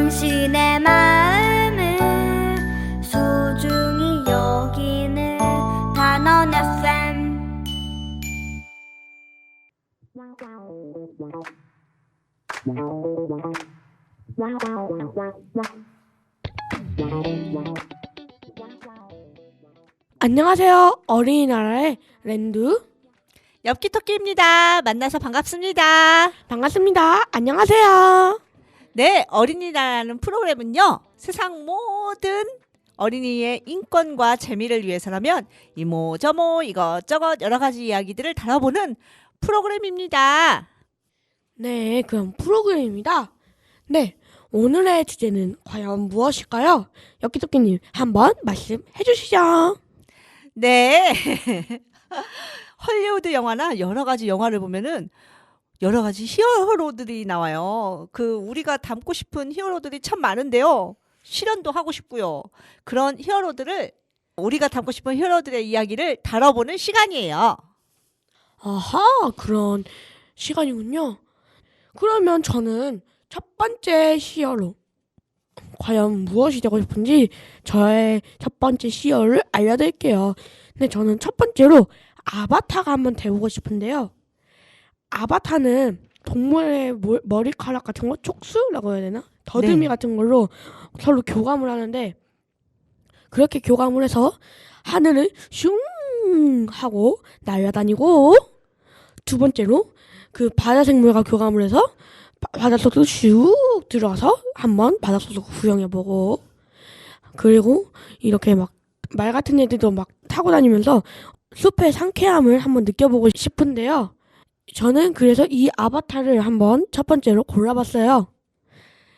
당신의 마음을 소중히 여기는 단원 FM. 안녕하세요. 어린이나라의 랜드 엽기토끼입니다. 만나서 반갑습니다. 반갑습니다. 안녕하세요. 네, 어린이나라는 프로그램은요, 세상 모든 어린이의 인권과 재미를 위해서라면 이모저모 이것저것 여러 가지 이야기들을 다뤄보는 프로그램입니다. 네, 그럼 프로그램입니다. 네, 오늘의 주제는 과연 무엇일까요? 엽기토끼님 한번 말씀해 주시죠. 네. 헐리우드 영화나 여러 가지 영화를 보면은 여러 가지 히어로들이 나와요. 우리가 닮고 싶은 히어로들이 참 많은데요. 실현도 하고 싶고요. 그런 히어로들을, 우리가 닮고 싶은 히어로들의 이야기를 다뤄보는 시간이에요. 아하, 그런 시간이군요. 그러면 저는 첫 번째 히어로 과연 무엇이 되고 싶은지 저의 첫 번째 히어로를 알려드릴게요. 네, 저는 첫 번째로 아바타가 한번 돼보고 싶은데요. 아바타는 동물의 머리카락 같은 거, 촉수라고 해야 되나? 더듬이 네. 같은 걸로 서로 교감을 하는데, 그렇게 교감을 해서 하늘을 슝 하고 날아다니고, 두 번째로 그 바다 생물과 교감을 해서 바닷속으로 슉 들어가서 한번 바닷속으로 구경해보고, 그리고 이렇게 막 말 같은 애들도 막 타고 다니면서 숲의 상쾌함을 한번 느껴보고 싶은데요. 저는 그래서 이 아바타를 한번 첫 번째로 골라봤어요.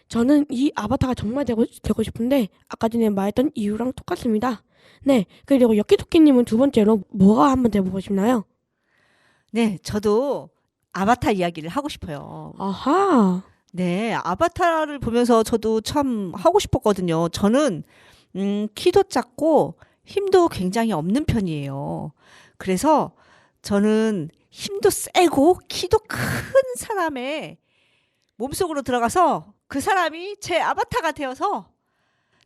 저는 이 아바타가 정말 되고 싶은데 아까 전에 말했던 이유랑 똑같습니다. 네, 그리고 엽기토끼님은 두 번째로 뭐가 한번 돼보고 싶나요? 네, 저도 아바타 이야기를 하고 싶어요. 아하, 네, 아바타를 보면서 저도 참 하고 싶었거든요. 저는 키도 작고 힘도 굉장히 없는 편이에요. 그래서 저는 힘도 세고 키도 큰 사람의 몸속으로 들어가서 그 사람이 제 아바타가 되어서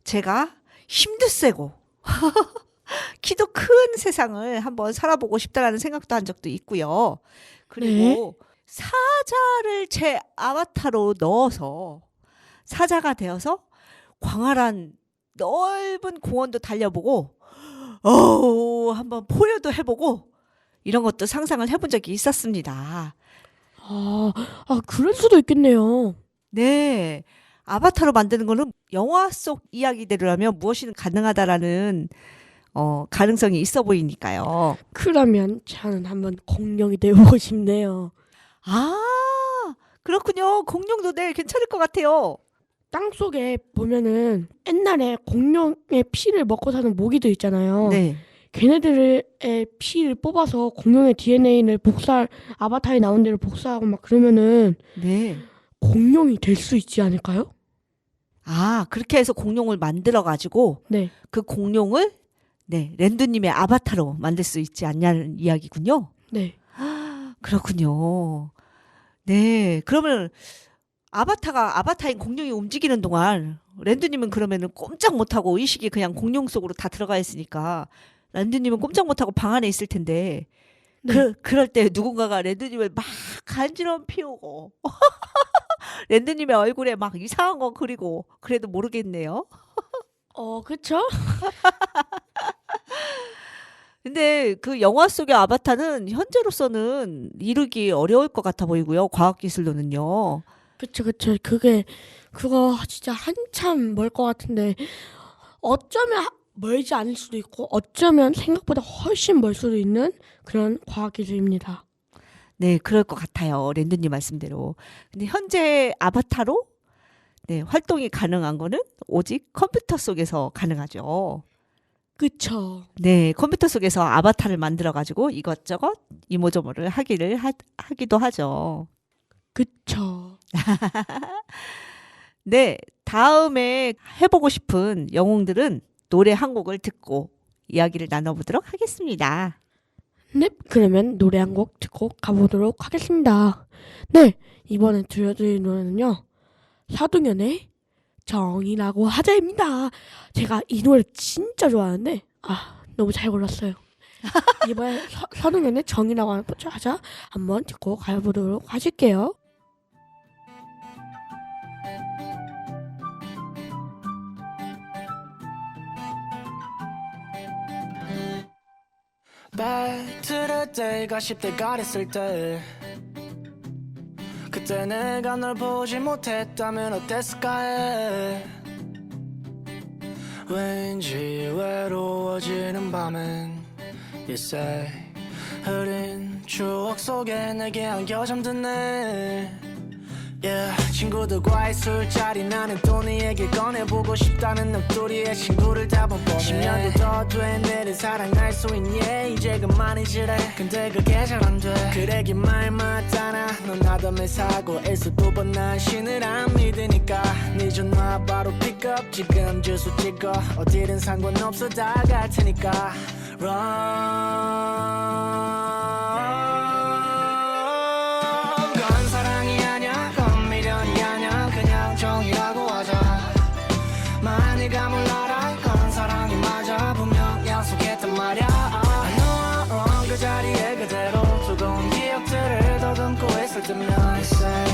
제가 힘도 세고 키도 큰 세상을 한번 살아보고 싶다라는 생각도 한 적도 있고요. 그리고 사자를 제 아바타로 넣어서 사자가 되어서 광활한 넓은 공원도 달려보고 한번 포효도 해보고 이런 것도 상상을 해본 적이 있었습니다. 그럴 수도 있겠네요. 네, 아바타로 만드는 거는 영화 속 이야기대로라면 무엇이든 가능하다라는 가능성이 있어 보이니까요. 그러면 저는 한번 공룡이 되보고 싶네요. 아, 그렇군요. 공룡도 네, 괜찮을 것 같아요. 땅속에 보면은 옛날에 공룡의 피를 먹고 사는 모기도 있잖아요. 네. 걔네들의 피를 뽑아서 공룡의 DNA를 아바타에 나온 대로 복사하고 막 그러면은 네. 공룡이 될 수 있지 않을까요? 아, 그렇게 해서 공룡을 만들어가지고 네. 그 공룡을 네, 랜드님의 아바타로 만들 수 있지 않냐는 이야기군요. 네. 그렇군요. 네, 그러면 아바타인 공룡이 움직이는 동안 랜드님은 그러면은 꼼짝 못하고 의식이 그냥 공룡 속으로 다 들어가 있으니까 랜드님은 꼼짝 못하고 방 안에 있을 텐데 네. 그럴 때 누군가가 랜드님을 막 간지럼 피우고 랜드님의 얼굴에 막 이상한 거 그리고 그래도 모르겠네요. 그쵸? 근데 그 영화 속의 아바타는 현재로서는 이루기 어려울 것 같아 보이고요. 과학기술로는요. 그쵸. 그거 진짜 한참 멀 것 같은데, 어쩌면 멀지 않을 수도 있고, 어쩌면 생각보다 훨씬 멀 수도 있는 그런 과학기술입니다. 네, 그럴 것 같아요. 랜드님 말씀대로. 근데 현재 아바타로 네, 활동이 가능한 거는 오직 컴퓨터 속에서 가능하죠. 그쵸. 네, 컴퓨터 속에서 아바타를 만들어가지고 이것저것 이모저모를 하기도 하죠. 그쵸. 네, 다음에 해보고 싶은 영웅들은 노래 한 곡을 듣고 이야기를 나눠보도록 하겠습니다. 네, 그러면 노래 한 곡 듣고 가보도록 하겠습니다. 네, 이번에 들려드릴 노래는요, 사동현의 정이라고 하자입니다. 제가 이 노래 진짜 좋아하는데 너무 잘 골랐어요. 이번에 현웅연의 정이라고 하자 한번 듣고 가보도록 하실게요. Back to the day가 10대가 됐을 때 그때 내가 널 보지 못했다면 어땠을까 해 왠지 외로워지는 밤엔 You say 흐린 추억 속에 내게 안겨 잠드네 Yeah, 친구들과의 술자리 나는 또 네 얘기 꺼내보고 싶다는 넋두리에 친구를 다 못 보내 10년도 더 된 내를 사랑할 수 있니 이제 그만이지래 근데 그게 잘 안돼 그래 긴 말 맞잖아 넌 나담을 사고에서 두 번 난 신을 안 믿으니까 네 전화 바로 픽업 지금 주소 찍어 어디든 상관없어 다 갈 테니까 Run 정이라고 하자 많이가 몰라라 이건 사랑이 맞아 분명 약속했단 말야 I know I'm wrong 그 자리에 그대로 뜨거운 기억들을 더듬고 있을 때면 I say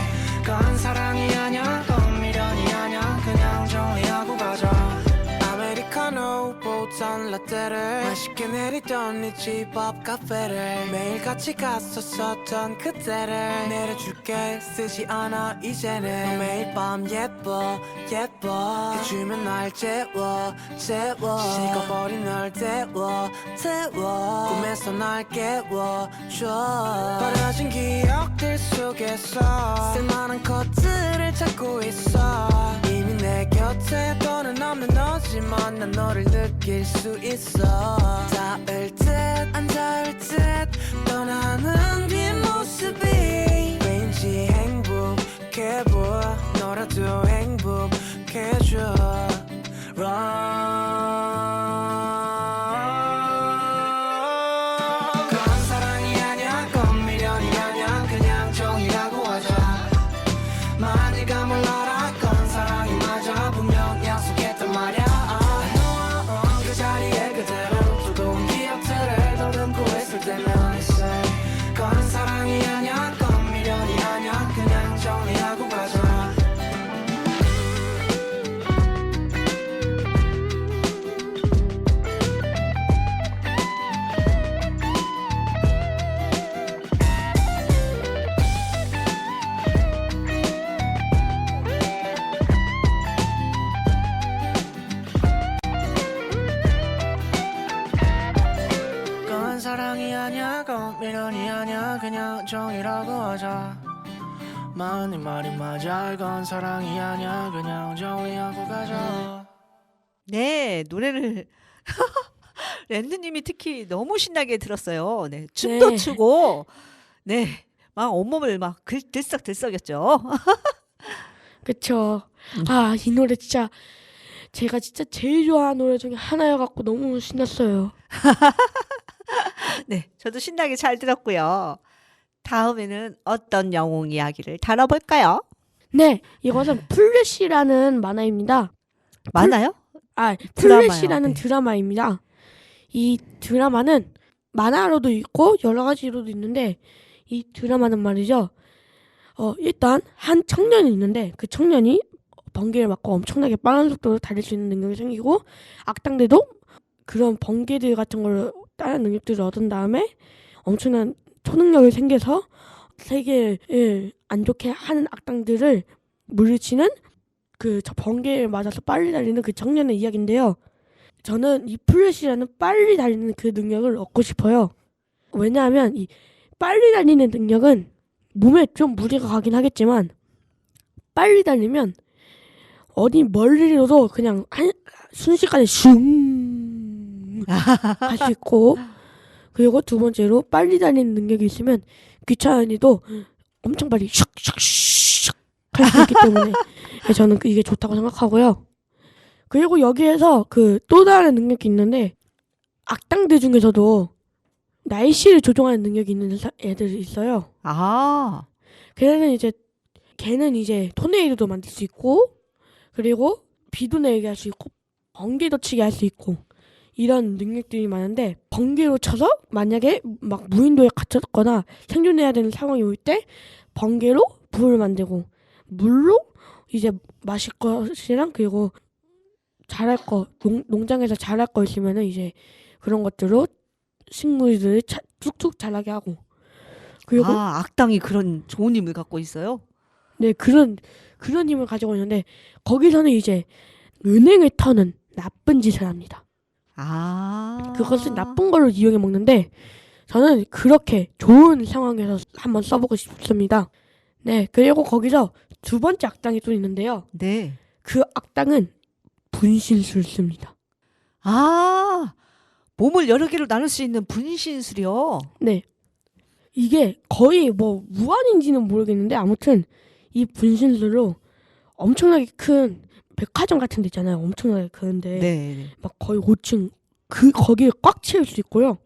그건 사랑이 아냐 그건 미련이 아냐 그냥 정리하고 가자 아메리카노 보던 라떼를 맛있게 내리던 네 집 앞 카페를 매일 같이 갔었었던 그때를 내려줄게 쓰지 않아 이제는 매일 밤 예뻐 해주면 날 재워 식어버린 널 태워 꿈에서 날 깨워줘 버려진 기억들 속에서 쓸만한 것들을 찾고 있어 이미 내 곁에 더는 없는 너지만 난 너를 느낄 수 있어 닿을 듯 안 닿을 듯 떠나는 뒷모습이 왠지 행복해 보여 너라도 행복해져 Run 그건 사랑이 아냐 그건 미련이 아냐 그냥 정이라고 하자 많이가 몰라라 그건 사랑이 맞아 분명 약속했단 말야 I know I'm wrong 그 자리에 그대로 두꺼운 기억들을 더듬고 있을 때면 I say 그건 사랑이 아냐 그건 미련이 아냐 그냥 정리하고 가자 그건 사랑이 아냐 그건 미련이 아냐 그냥 정이라고 하자 많이 말이 맞아 이건 사랑이 아냐 그냥 정리하고 가자 네, 노래를 랜드님이 특히 너무 신나게 들었어요. 네, 춤도 네. 추고, 네, 막 온몸을 막 들썩들썩였죠. 그쵸. 이 노래 진짜 제가 진짜 제일 좋아하는 노래 중에 하나여갖고 너무 신났어요. 네, 저도 신나게 잘 들었고요. 다음에는 어떤 영웅 이야기를 다뤄볼까요? 네, 이것은 플래시라는 만화입니다. 많아요? 플래시라는 네. 드라마입니다. 이 드라마는 만화로도 있고 여러 가지로도 있는데 이 드라마는 말이죠. 일단 한 청년이 있는데 그 청년이 번개를 맞고 엄청나게 빠른 속도로 달릴 수 있는 능력이 생기고 악당들도 그런 번개들 같은 걸 다른 능력들을 얻은 다음에 엄청난 초능력이 생겨서 세계를 안 좋게 하는 악당들을 물리치는 저 번개를 맞아서 빨리 달리는 그 청년의 이야기인데요. 저는 이 플래시라는 빨리 달리는 그 능력을 얻고 싶어요. 왜냐하면 이 빨리 달리는 능력은 몸에 좀 무리가 가긴 하겠지만 빨리 달리면 어디 멀리로도 그냥 순식간에 슝 할 수 있고 그리고 두 번째로 빨리 달리는 능력이 있으면 귀찮으니도 엄청 빨리 슉슉슉 할 수 있기 때문에 저는 이게 좋다고 생각하고요. 그리고 여기에서 또 다른 능력이 있는데 악당들 중에서도 날씨를 조종하는 능력이 있는 애들이 있어요. 걔는 이제 토네이도도 만들 수 있고 그리고 비도 내리게 할 수 있고 번개도 치게 할 수 있고 이런 능력들이 많은데 번개로 쳐서 만약에 막 무인도에 갇혔거나 생존해야 되는 상황이 올 때 번개로 불을 만들고 물로 이제 마실 것이랑 그리고 자랄 거 농장에서 자랄 거 있으면은 이제 그런 것들로 식물들을 쑥쑥 자라게 하고 그리고 악당이 그런 좋은 힘을 갖고 있어요? 네 그런 힘을 가지고 있는데 거기서는 이제 은행을 터는 나쁜 짓을 합니다. 그것을 나쁜 걸로 이용해 먹는데 저는 그렇게 좋은 상황에서 한번 써보고 싶습니다. 네, 그리고 거기서 두 번째 악당이 또 있는데요. 네. 그 악당은 분신술 씁니다. 몸을 여러 개로 나눌 수 있는 분신술이요? 네. 이게 거의 뭐 무한인지는 모르겠는데 아무튼 이 분신술로 엄청나게 큰 백화점 같은 데 있잖아요. 엄청나게 큰데 네. 막 거의 5층 거기를 꽉 채울 수 있고요.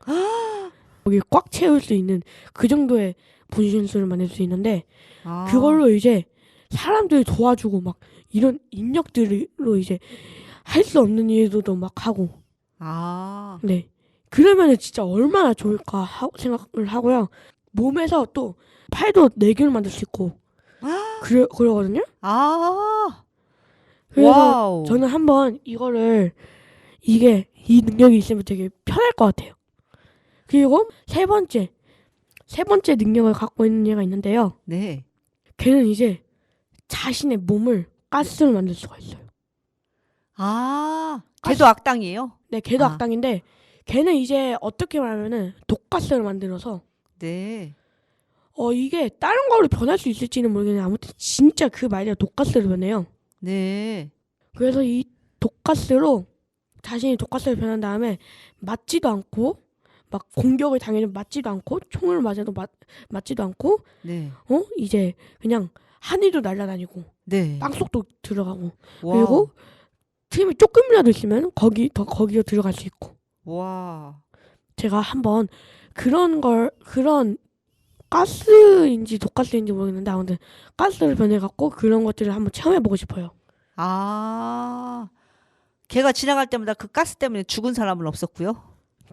거기를 꽉 채울 수 있는 그 정도의 분신술을 만들 수 있는데 그걸로 이제 사람들 도와주고 막 이런 인력들로 이제 할 수 없는 일도 막 하고 네 그러면은 진짜 얼마나 좋을까 생각을 하고요. 몸에서 또 팔도 4개를 만들 수 있고 그러거든요. 그래서 와우. 저는 한번 이 능력이 있으면 되게 편할 것 같아요. 그리고 세 번째 능력을 갖고 있는 얘가 있는데요. 네. 걔는 이제 자신의 몸을 가스로 만들 수가 있어요. 걔도 악당이에요? 네, 걔도 악당인데 걔는 이제 어떻게 말하면은 독가스를 만들어서 네. 이게 다른 걸로 변할 수 있을지는 모르겠는데 아무튼 진짜 그 말대로 독가스를 변해요. 네. 그래서 이 독가스로 자신이 독가스를 변한 다음에 맞지도 않고 막 공격을 당해도 맞지도 않고 총을 맞아도 맞지도 않고 네. 이제 그냥 하늘도 날아다니고 네. 땅속도 들어가고 와. 그리고 틈이 조금이라도 있으면 거기로 들어갈 수 있고 와. 제가 한번 그런 가스인지 독가스인지 모르겠는데 아무튼 가스를 변해갖고 그런 것들을 한번 체험해보고 싶어요. 걔가 지나갈 때마다 그 가스 때문에 죽은 사람은 없었고요.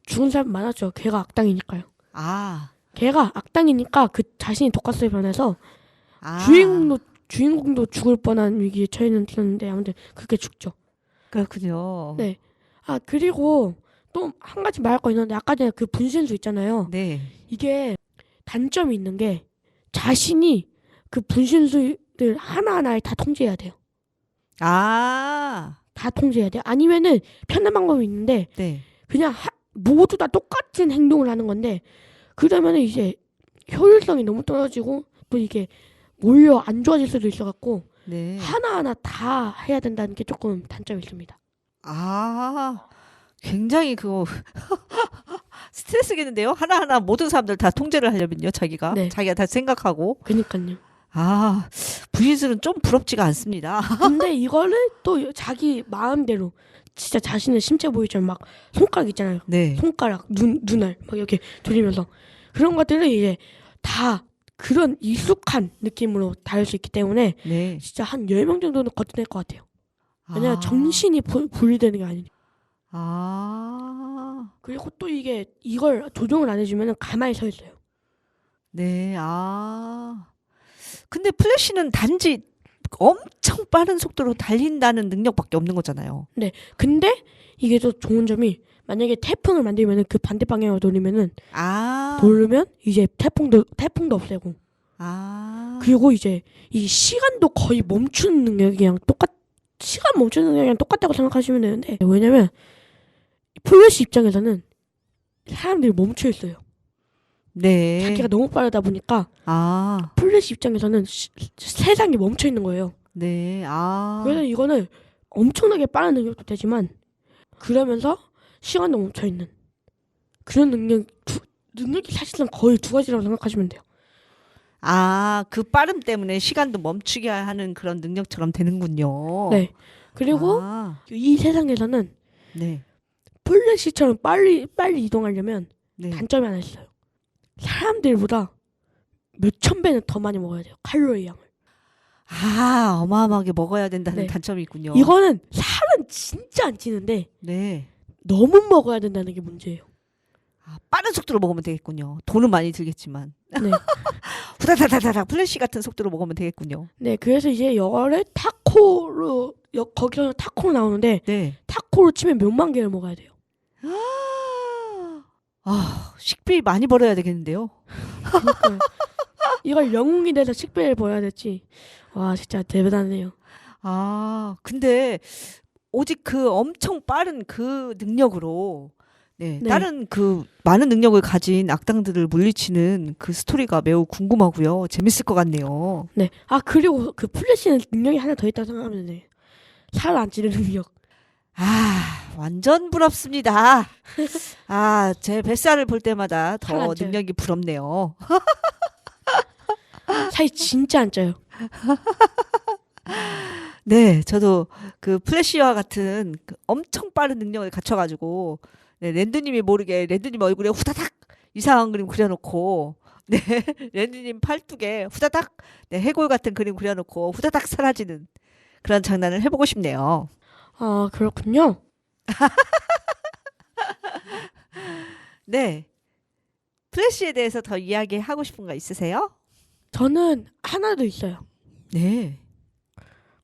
죽은 사람 많았죠. 걔가 악당이니까요. 걔가 악당이니까 그 자신이 독가스를 변해서 주인공도 죽을 뻔한 위기에 처했는데 아무튼 그렇게 죽죠. 그렇군요. 네. 그리고 또 한 가지 말할 거 있는데 아까 전에 그 분신술 있잖아요. 네. 이게 단점이 있는 게 자신이 그 분신술들 하나하나를 다 통제해야 돼요. 다 통제해야 돼요. 아니면은 편한 방법이 있는데 네. 그냥 모두 다 똑같은 행동을 하는 건데 그러면은 이제 효율성이 너무 떨어지고 또 이게 오히려 안 좋아질 수도 있어갖고 네. 하나하나 다 해야 된다는 게 조금 단점이 있습니다. 굉장히 그거 스트레스겠는데요? 하나하나 모든 사람들 다 통제를 하려면요, 자기가. 네. 자기가 다 생각하고. 그니까요. 분신술은 좀 부럽지가 않습니다. 근데 이거를 또 자기 마음대로 진짜 자신의 심체 부위처럼 막 손가락 있잖아요. 네. 손가락, 눈알 막 이렇게 돌리면서 그런 것들을 이제 다 그런 익숙한 느낌으로 다룰 수 있기 때문에 네. 진짜 한 10명 정도는 거뜬할 것 같아요. 왜냐면 정신이 분리되는 게 아니니까. 그리고 또 이걸 조정을 안 해주면 가만히 서 있어요. 네. 근데 플래시는 단지 엄청 빠른 속도로 달린다는 능력밖에 없는 거잖아요. 네. 근데 이게 또 좋은 점이 만약에 태풍을 만들면은 그 반대 방향으로 돌리면 이제 태풍도 없애고. 그리고 이제 이 시간도 거의 멈추는 능력이랑 시간 멈추는 능력이랑 똑같다고 생각하시면 되는데 왜냐면 플래시 입장에서는 사람들이 멈춰 있어요. 네. 자기가 너무 빠르다 보니까 플래시 입장에서는 세상이 멈춰 있는 거예요. 네. 그래서 이거는 엄청나게 빠른 능력도 되지만 그러면서 시간도 멈춰 있는 그런 능력이 사실상 거의 두 가지라고 생각하시면 돼요. 그 빠름 때문에 시간도 멈추게 하는 그런 능력처럼 되는군요. 네. 그리고 이 세상에서는 네. 플래시처럼 빨리 이동하려면 네. 단점이 하나 있어요. 사람들보다 몇천 배는 더 많이 먹어야 돼요. 칼로리 양을. 아, 어마어마하게 먹어야 된다는 네. 단점이 있군요. 이거는 살은 진짜 안 찌는데 네. 너무 먹어야 된다는 게 문제예요. 아, 빠른 속도로 먹으면 되겠군요. 돈은 많이 들겠지만. 네. 후다다다다닥 플래시 같은 속도로 먹으면 되겠군요. 네, 그래서 이제 이거를 타코로 거기서 타코로 나오는데 네. 타코로 치면 몇만 개를 먹어야 돼요. 아, 식비 많이 벌어야 되겠는데요. 그러니까요. 이걸 영웅이 돼서 식비를 벌어야 될지 와 진짜 대단하네요. 아, 근데 오직 그 엄청 빠른 그 능력으로 네, 네. 다른 그 많은 능력을 가진 악당들을 물리치는 그 스토리가 매우 궁금하고요. 재밌을 것 같네요. 네. 아 그리고 그 플래시는 능력이 하나 더 있다고 생각하면 돼요. 살 안 찌는 능력. 아, 완전 부럽습니다. 아, 제 뱃살을 볼 때마다 살안 더 쪄요. 능력이 부럽네요. 살이 진짜 안 쪄요. 네, 저도 그 플래시와 같은 그 엄청 빠른 능력을 갖춰가지고 네, 랜드님이 모르게 랜드님 얼굴에 후다닥 이상한 그림 그려놓고 네, 랜드님 팔뚝에 후다닥 네, 해골 같은 그림 그려놓고 후다닥 사라지는 그런 장난을 해보고 싶네요. 아 그렇군요. 네, 플래시에 대해서 더 이야기하고 싶은 거 있으세요? 저는 하나도 있어요. 네,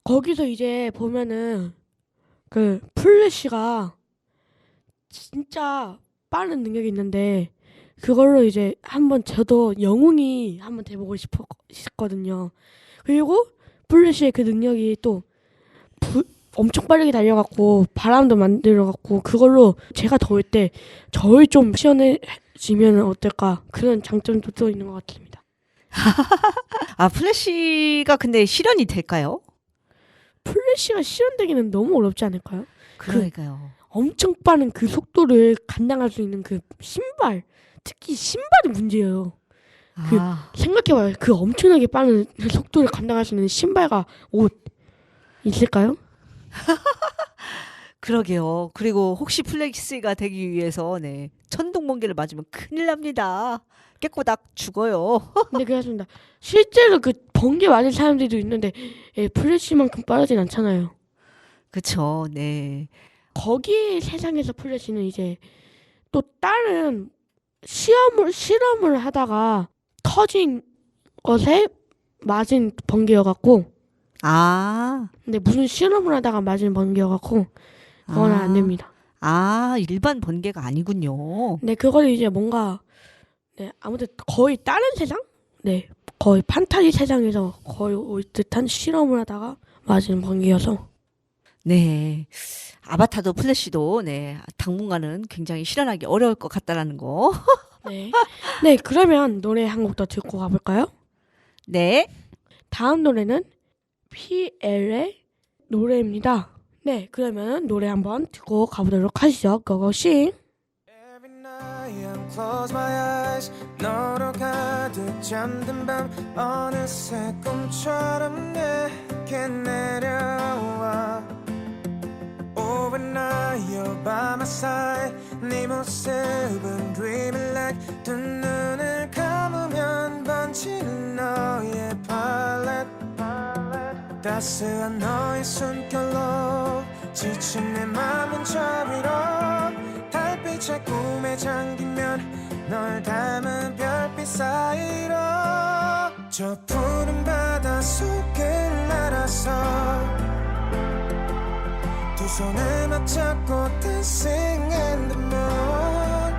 거기서 이제 보면은 그 플래시가 진짜 빠른 능력이 있는데 그걸로 이제 한번 저도 영웅이 한번 돼보고 싶거든요. 그리고 플래시의 그 능력이 또 엄청 빠르게 달려갖고 바람도 만들어갖고 그걸로 제가 더울 때 저를 좀 시원해지면 어떨까 그런 장점도 또 있는 것 같습니다. 아 플래시가 근데 실현이 될까요? 플래시가 실현되기는 너무 어렵지 않을까요? 그러니까요. 엄청 빠른 그 속도를 감당할 수 있는 그 신발, 특히 신발이 문제예요. 그 아, 생각해봐요. 그 엄청나게 빠른 속도를 감당할 수 있는 신발과 옷 있을까요? 그러게요. 그리고 혹시 플래시가 되기 위해서 네 천둥 번개를 맞으면 큰일 납니다. 깨꼬닥 죽어요. 네, 그렇습니다. 실제로 그 번개 맞은 사람들도 있는데 예, 플래시만큼 빠르진 않잖아요. 그쵸. 네. 거기 세상에서 플래시는 이제 또 다른 실험을 하다가 터진 것에 맞은 번개여갖고 아, 근데 무슨 실험을 하다가 맞은 번개여갖고 그거는 안 됩니다. 아, 일반 번개가 아니군요. 네, 그거는 이제 뭔가 네, 아무튼 거의 다른 세상? 네, 거의 판타지 세상에서 거의 올 듯한 실험을 하다가 맞은 번개여서 네. 아바타도 플래시도 네 당분간은 굉장히 실현하기 어려울 것 같다라는 거. 네, 네 그러면 노래 한 곡 더 듣고 가볼까요? 네. 다음 노래는 PL의 노래입니다. 네, 그러면 노래 한번 듣고 가보도록 하시죠. 고고싱. Every night I close my eyes 너로 가득 잠든 밤 어느새 꿈처럼 내게 내려와 Overnight you're by my side 네 모습은 dreaming like 두 눈을 감으면 번지는 너의 palette 따스한 너의 숨결로 지친 내 맘은 저 위로 달빛의 꿈에 잠기면 널 닮은 별빛 사이로 저 푸른 바다 속을 날아서 두 손을 맞잡고 dancing in the moon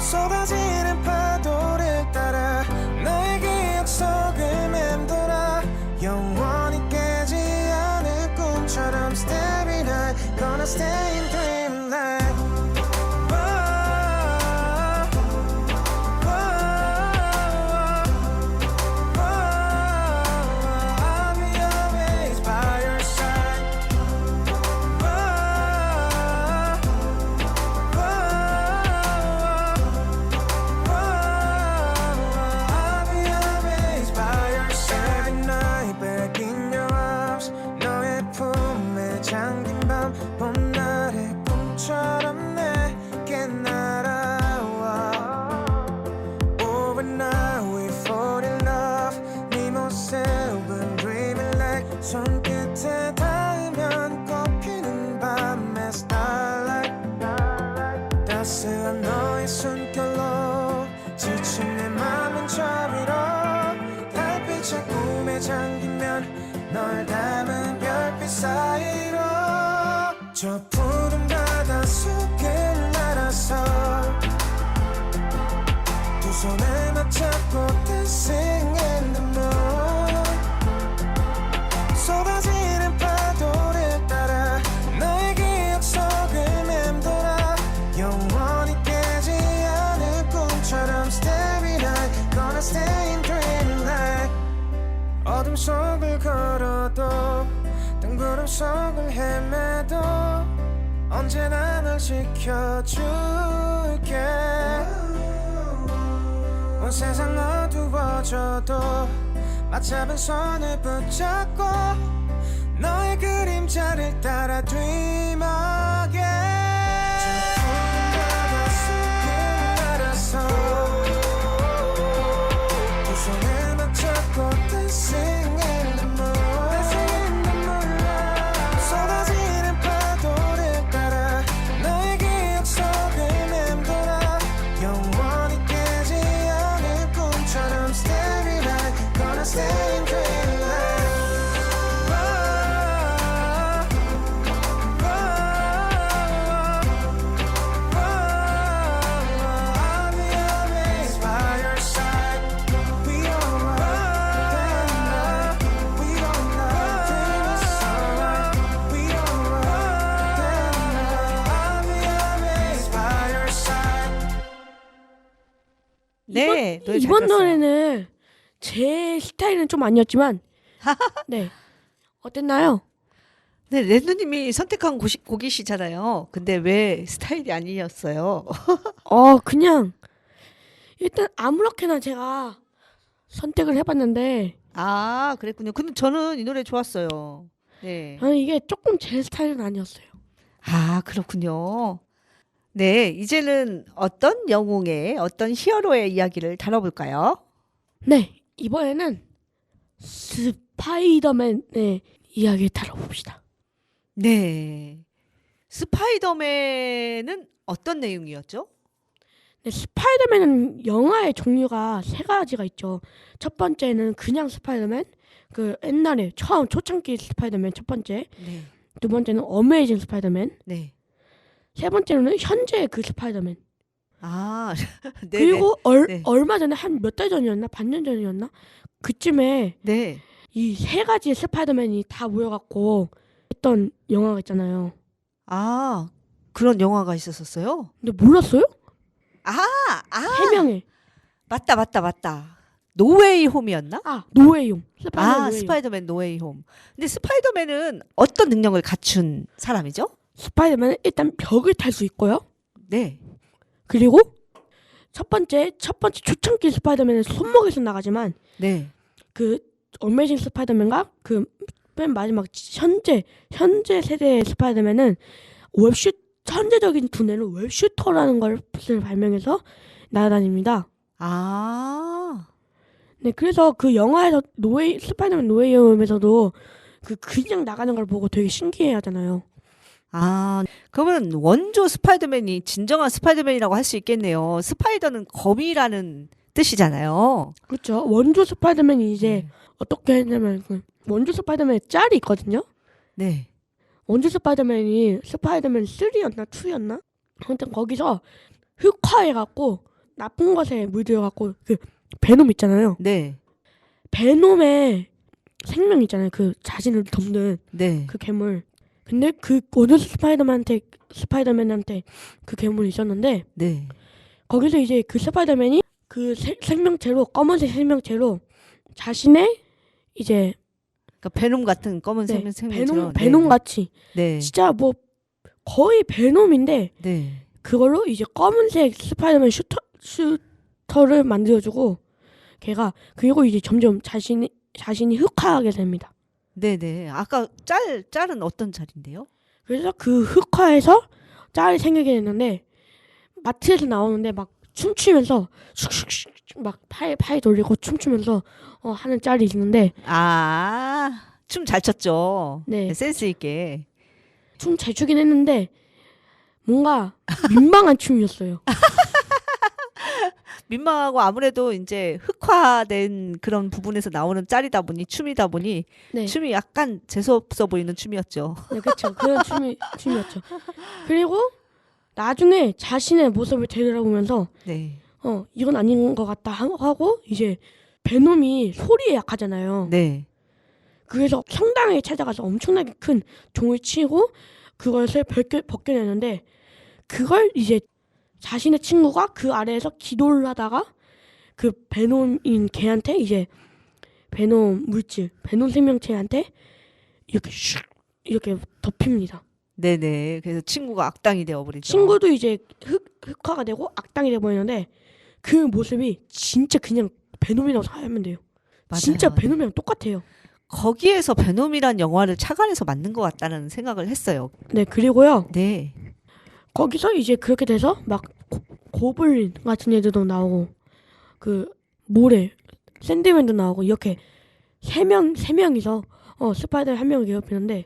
쏟아지는 파도를 따라 너의 기억 속을 맴돌아 영원히 깨지 않을 꿈처럼 Starry night Gonna stay in dreamland I'll be always by your side I'll be always by your side Every night back in your arms 너의 품에 잠긴 밤 봄날의 손끝에 닿으면 꽃피는 밤의 starlight 따스한 너의 숨결로 지친 내 맘은 저 위로 달빛의 꿈에 잠기면 널 담은 별빛 사이로 저 푸른 바다 속을 날아서 두 손을 맞잡고 dancing in the moon 쏟아지는 파도를 따라 너의 기억 속을 맴돌아 영원히 깨지 않을 꿈처럼 starry night gonna stay in dreamland 어둠 속을 걸어도 뜬구름 속을 헤매도 언제나 널 지켜줄게 온 세상 어두워져도 맞잡은 손을 붙잡고 너의 그림자를 따라 dream하게 저 푸른 바다 속을 날아서 두 손을 맞잡고 dancing in the moonlight 쏟아지는 파도를 따라 너의 기억 속을 맴돌아 영원히 깨지 않을 꿈처럼 starry night gonna stay in dreamland I'll be always by your side we don't run we don't dream is alright we don't run I'll be always by your side 네, 노래 잘 이번 들었어요. 노래는 제 스타일은 좀 아니었지만 네 어땠나요? 네, 랜드님이 선택한 곡이시잖아요. 근데 왜 스타일이 아니었어요? 그냥 일단 아무렇게나 제가 선택을 해봤는데 아, 그랬군요. 근데 저는 이 노래 좋았어요. 네. 저는 이게 조금 제 스타일은 아니었어요. 아, 그렇군요. 네, 이제는 어떤 영웅의 어떤 히어로의 이야기를 다뤄볼까요? 네 이번에는 스파이더맨의 이야기를 다뤄봅시다. 네. 스파이더맨은 어떤 내용이었죠? 네, 스파이더맨은 영화의 종류가 세 가지가 있죠. 첫 번째는 그냥 스파이더맨, 그 옛날에 처음 초창기 스파이더맨 첫 번째. 네. 두 번째는 어메이징 스파이더맨. 네. 세 번째는 현재 그 스파이더맨. 아, 네. 그리고 네. 얼마 전에 한 몇 달 전이었나? 반년 전이었나? 그쯤에 네. 이 세 가지 스파이더맨이 다 모여갖고 했던 영화가 있잖아요. 아, 그런 영화가 있었었어요? 근데 몰랐어요? 아, 세 명의. 맞다. 노웨이 홈이었나? 노웨이홈. 스파이더맨 아, 노웨이홈. 스파이더맨 노웨이 홈. 근데 스파이더맨은 어떤 능력을 갖춘 사람이죠? 스파이더맨은 일단 벽을 탈 수 있고요. 네. 그리고 첫 번째 초창기 스파이더맨은 손목에서 나가지만 네. 그 어메이징 스파이더맨과 그 맨 마지막 현재 세대의 스파이더맨은 천재적인 두뇌로 웹슈터라는 것을 발명해서 날아다닙니다. 아, 네, 그래서 그 영화에서 스파이더맨 노웨이홈에서도 그냥 나가는 걸 보고 되게 신기해하잖아요. 아, 그러면 원조 스파이더맨이 진정한 스파이더맨이라고 할 수 있겠네요. 스파이더는 거미라는 뜻이잖아요. 그렇죠. 원조 스파이더맨이 이제 네. 어떻게 했냐면 원조 스파이더맨의 짤이 있거든요. 네. 원조 스파이더맨이 스파이더맨 3였나 2였나? 아무튼 거기서 흑화해갖고 나쁜 것에 물들어갖고 그 베놈 있잖아요. 네. 베놈의 생명 있잖아요. 그 자신을 덮는 네. 그 괴물. 근데 그 원조 스파이더맨한테 그 괴물이 있었는데 네. 거기서 이제 그 스파이더맨이 그 생명체로 검은색 생명체로 자신의 이제 그러니까 베놈 같은 검은 생명체럼. 베놈 같이 네. 진짜 뭐 거의 베놈인데 네. 그걸로 이제 검은색 스파이더맨 슈터를 만들어주고 걔가 그리고 이제 점점 자신이 흑화하게 됩니다. 네네. 아까 짤은 어떤 짤인데요? 그래서 그 흑화에서 짤이 생기게 됐는데 마트에서 나오는데 막 춤추면서 슉슉슉 막 팔 돌리고 춤추면서 하는 짤이 있는데 아, 춤 잘 췄죠. 네. 센스 있게. 춤 잘 추긴 했는데 뭔가 민망한 춤이었어요. 민망하고 아무래도 이제 흑화된 그런 부분에서 나오는 짤이다 보니 춤이다 보니 네, 춤이 약간 재수없어 보이는 춤이었죠. 네, 그렇죠. 그런 춤이었죠. 그리고 나중에 자신의 모습을 되돌아보면서 네. 이건 아닌 것 같다 하고 이제 베놈이 소리에 약하잖아요. 네. 그래서 성당에 찾아가서 엄청나게 큰 종을 치고 그것을 벗겨내는데 그걸 이제 자신의 친구가 그 아래에서 기도를 하다가 그 베놈인 걔한테 이제 베놈 물질, 베놈 생명체한테 이렇게 슉 이렇게 덮입니다. 네네. 그래서 친구가 악당이 되어버리죠. 친구도 이제 흑화가 되고 악당이 되어버리는데 그 모습이 진짜 그냥 베놈이라고 생각하면 돼요. 맞아요. 진짜 베놈이랑 똑같아요. 거기에서 베놈이란 영화를 착안해서 만든 것 같다는 생각을 했어요. 네, 그리고요. 네. 거기서 이제 그렇게 돼서 막 고블린 같은 애들도 나오고 그 모래 샌드맨도 나오고 이렇게 세 명이서 스파이더맨 한 명을 괴롭히는데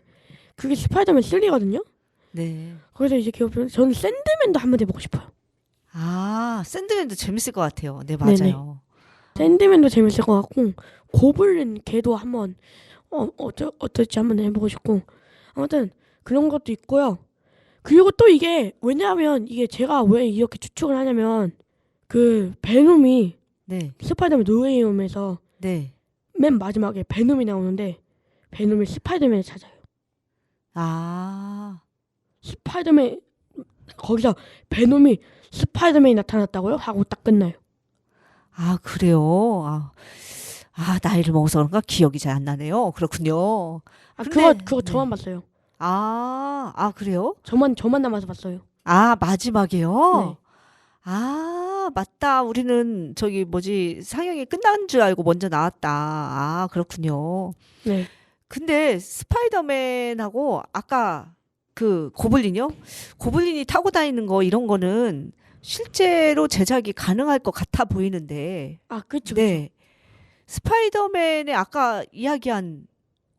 그게 스파이더맨 3거든요. 네. 그래서 이제 괴롭히는데 저는 샌드맨도 한번 해보고 싶어요. 아, 샌드맨도 재밌을 것 같아요. 네, 맞아요. 네네. 샌드맨도 재밌을 것 같고 고블린 걔도 한번 어떨지 한번 해보고 싶고 아무튼 그런 것도 있고요. 그리고 또 이게 왜냐하면 이게 제가 왜 이렇게 추측을 하냐면 그 베놈이 네. 스파이더맨 노웨이홈에서 네. 맨 마지막에 베놈이 나오는데 베놈이 스파이더맨을 찾아요. 아. 스파이더맨 거기서 베놈이 스파이더맨이 나타났다고요? 하고 딱 끝나요. 아, 그래요. 나이를 먹어서 그런가 기억이 잘 안 나네요. 그렇군요. 아 근데- 그거 네. 저만 봤어요. 그래요? 저만 남아서 봤어요. 아, 마지막에요? 네. 아, 맞다. 우리는 저기 상영이 끝난 줄 알고 먼저 나왔다. 아, 그렇군요. 네. 근데 스파이더맨하고 아까 그 고블린이요? 고블린이 타고 다니는 거 이런 거는 실제로 제작이 가능할 것 같아 보이는데. 아 그쵸. 네. 스파이더맨의 아까 이야기한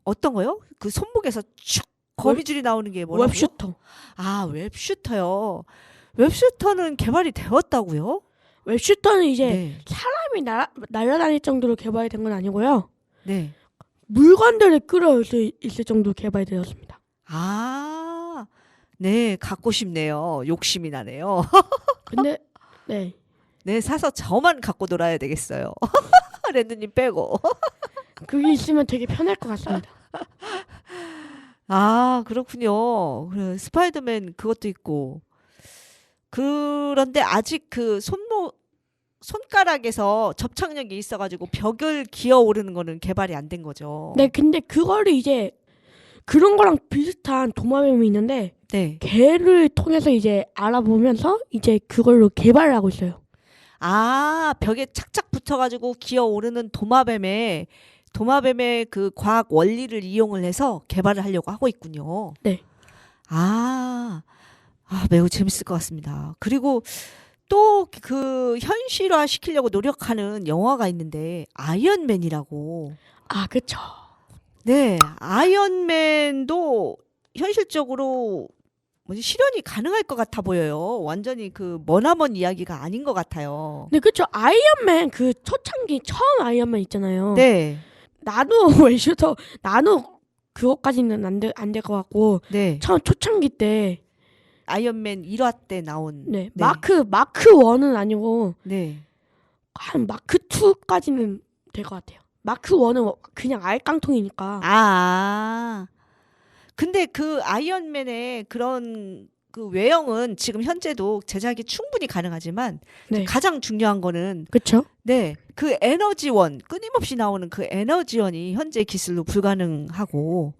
어떤 거요? 그 손목에서 쭉 거미줄이 나오는 게 뭐라고요? 웹슈터. 아, 웹슈터요. 웹슈터는 개발이 되었다고요? 웹슈터는 이제 네. 사람이 날아다닐 정도로 개발이 된 건 아니고요. 네. 물건들을 끌어올 수 있을 정도로 개발이 되었습니다. 아, 네, 갖고 싶네요. 욕심이 나네요. 근데 네. 네, 사서 저만 갖고 놀아야 되겠어요. 랜드님 빼고. 그게 있으면 되게 편할 것 같습니다. 아, 그렇군요. 그래, 스파이더맨 그것도 있고. 그런데 아직 그 손가락에서 접착력이 있어가지고 벽을 기어 오르는 거는 개발이 안 된 거죠. 네, 근데 그거를 이제 그런 거랑 비슷한 도마뱀이 있는데 네. 걔를 통해서 이제 알아보면서 이제 그걸로 개발을 하고 있어요. 아, 벽에 착착 붙어가지고 기어 오르는 도마뱀의 그 과학 원리를 이용을 해서 개발을 하려고 하고 있군요. 네. 매우 재밌을 것 같습니다. 그리고 또 그 현실화 시키려고 노력하는 영화가 있는데 아이언맨이라고. 아, 그쵸. 네, 아이언맨도 현실적으로 실현이 가능할 것 같아 보여요. 완전히 그 머나먼 이야기가 아닌 것 같아요. 네, 그쵸. 아이언맨 그 초창기 처음 아이언맨 있잖아요. 네, 나도 웹슈터 나도 그것까지는 안 될 것 같고 네. 처음 초창기 때 아이언맨 1화 때 나온. 네, 네. 마크 1은 아니고 네. 한 마크 2까지는 될 것 같아요. 마크 1은 그냥 알깡통이니까. 근데 그 아이언맨의 그런 그 외형은 지금 현재도 제작이 충분히 가능하지만 네, 가장 중요한 거는 그쵸. 네, 그 에너지원 끊임없이 나오는 그 에너지원이 현재 기술로 불가능하고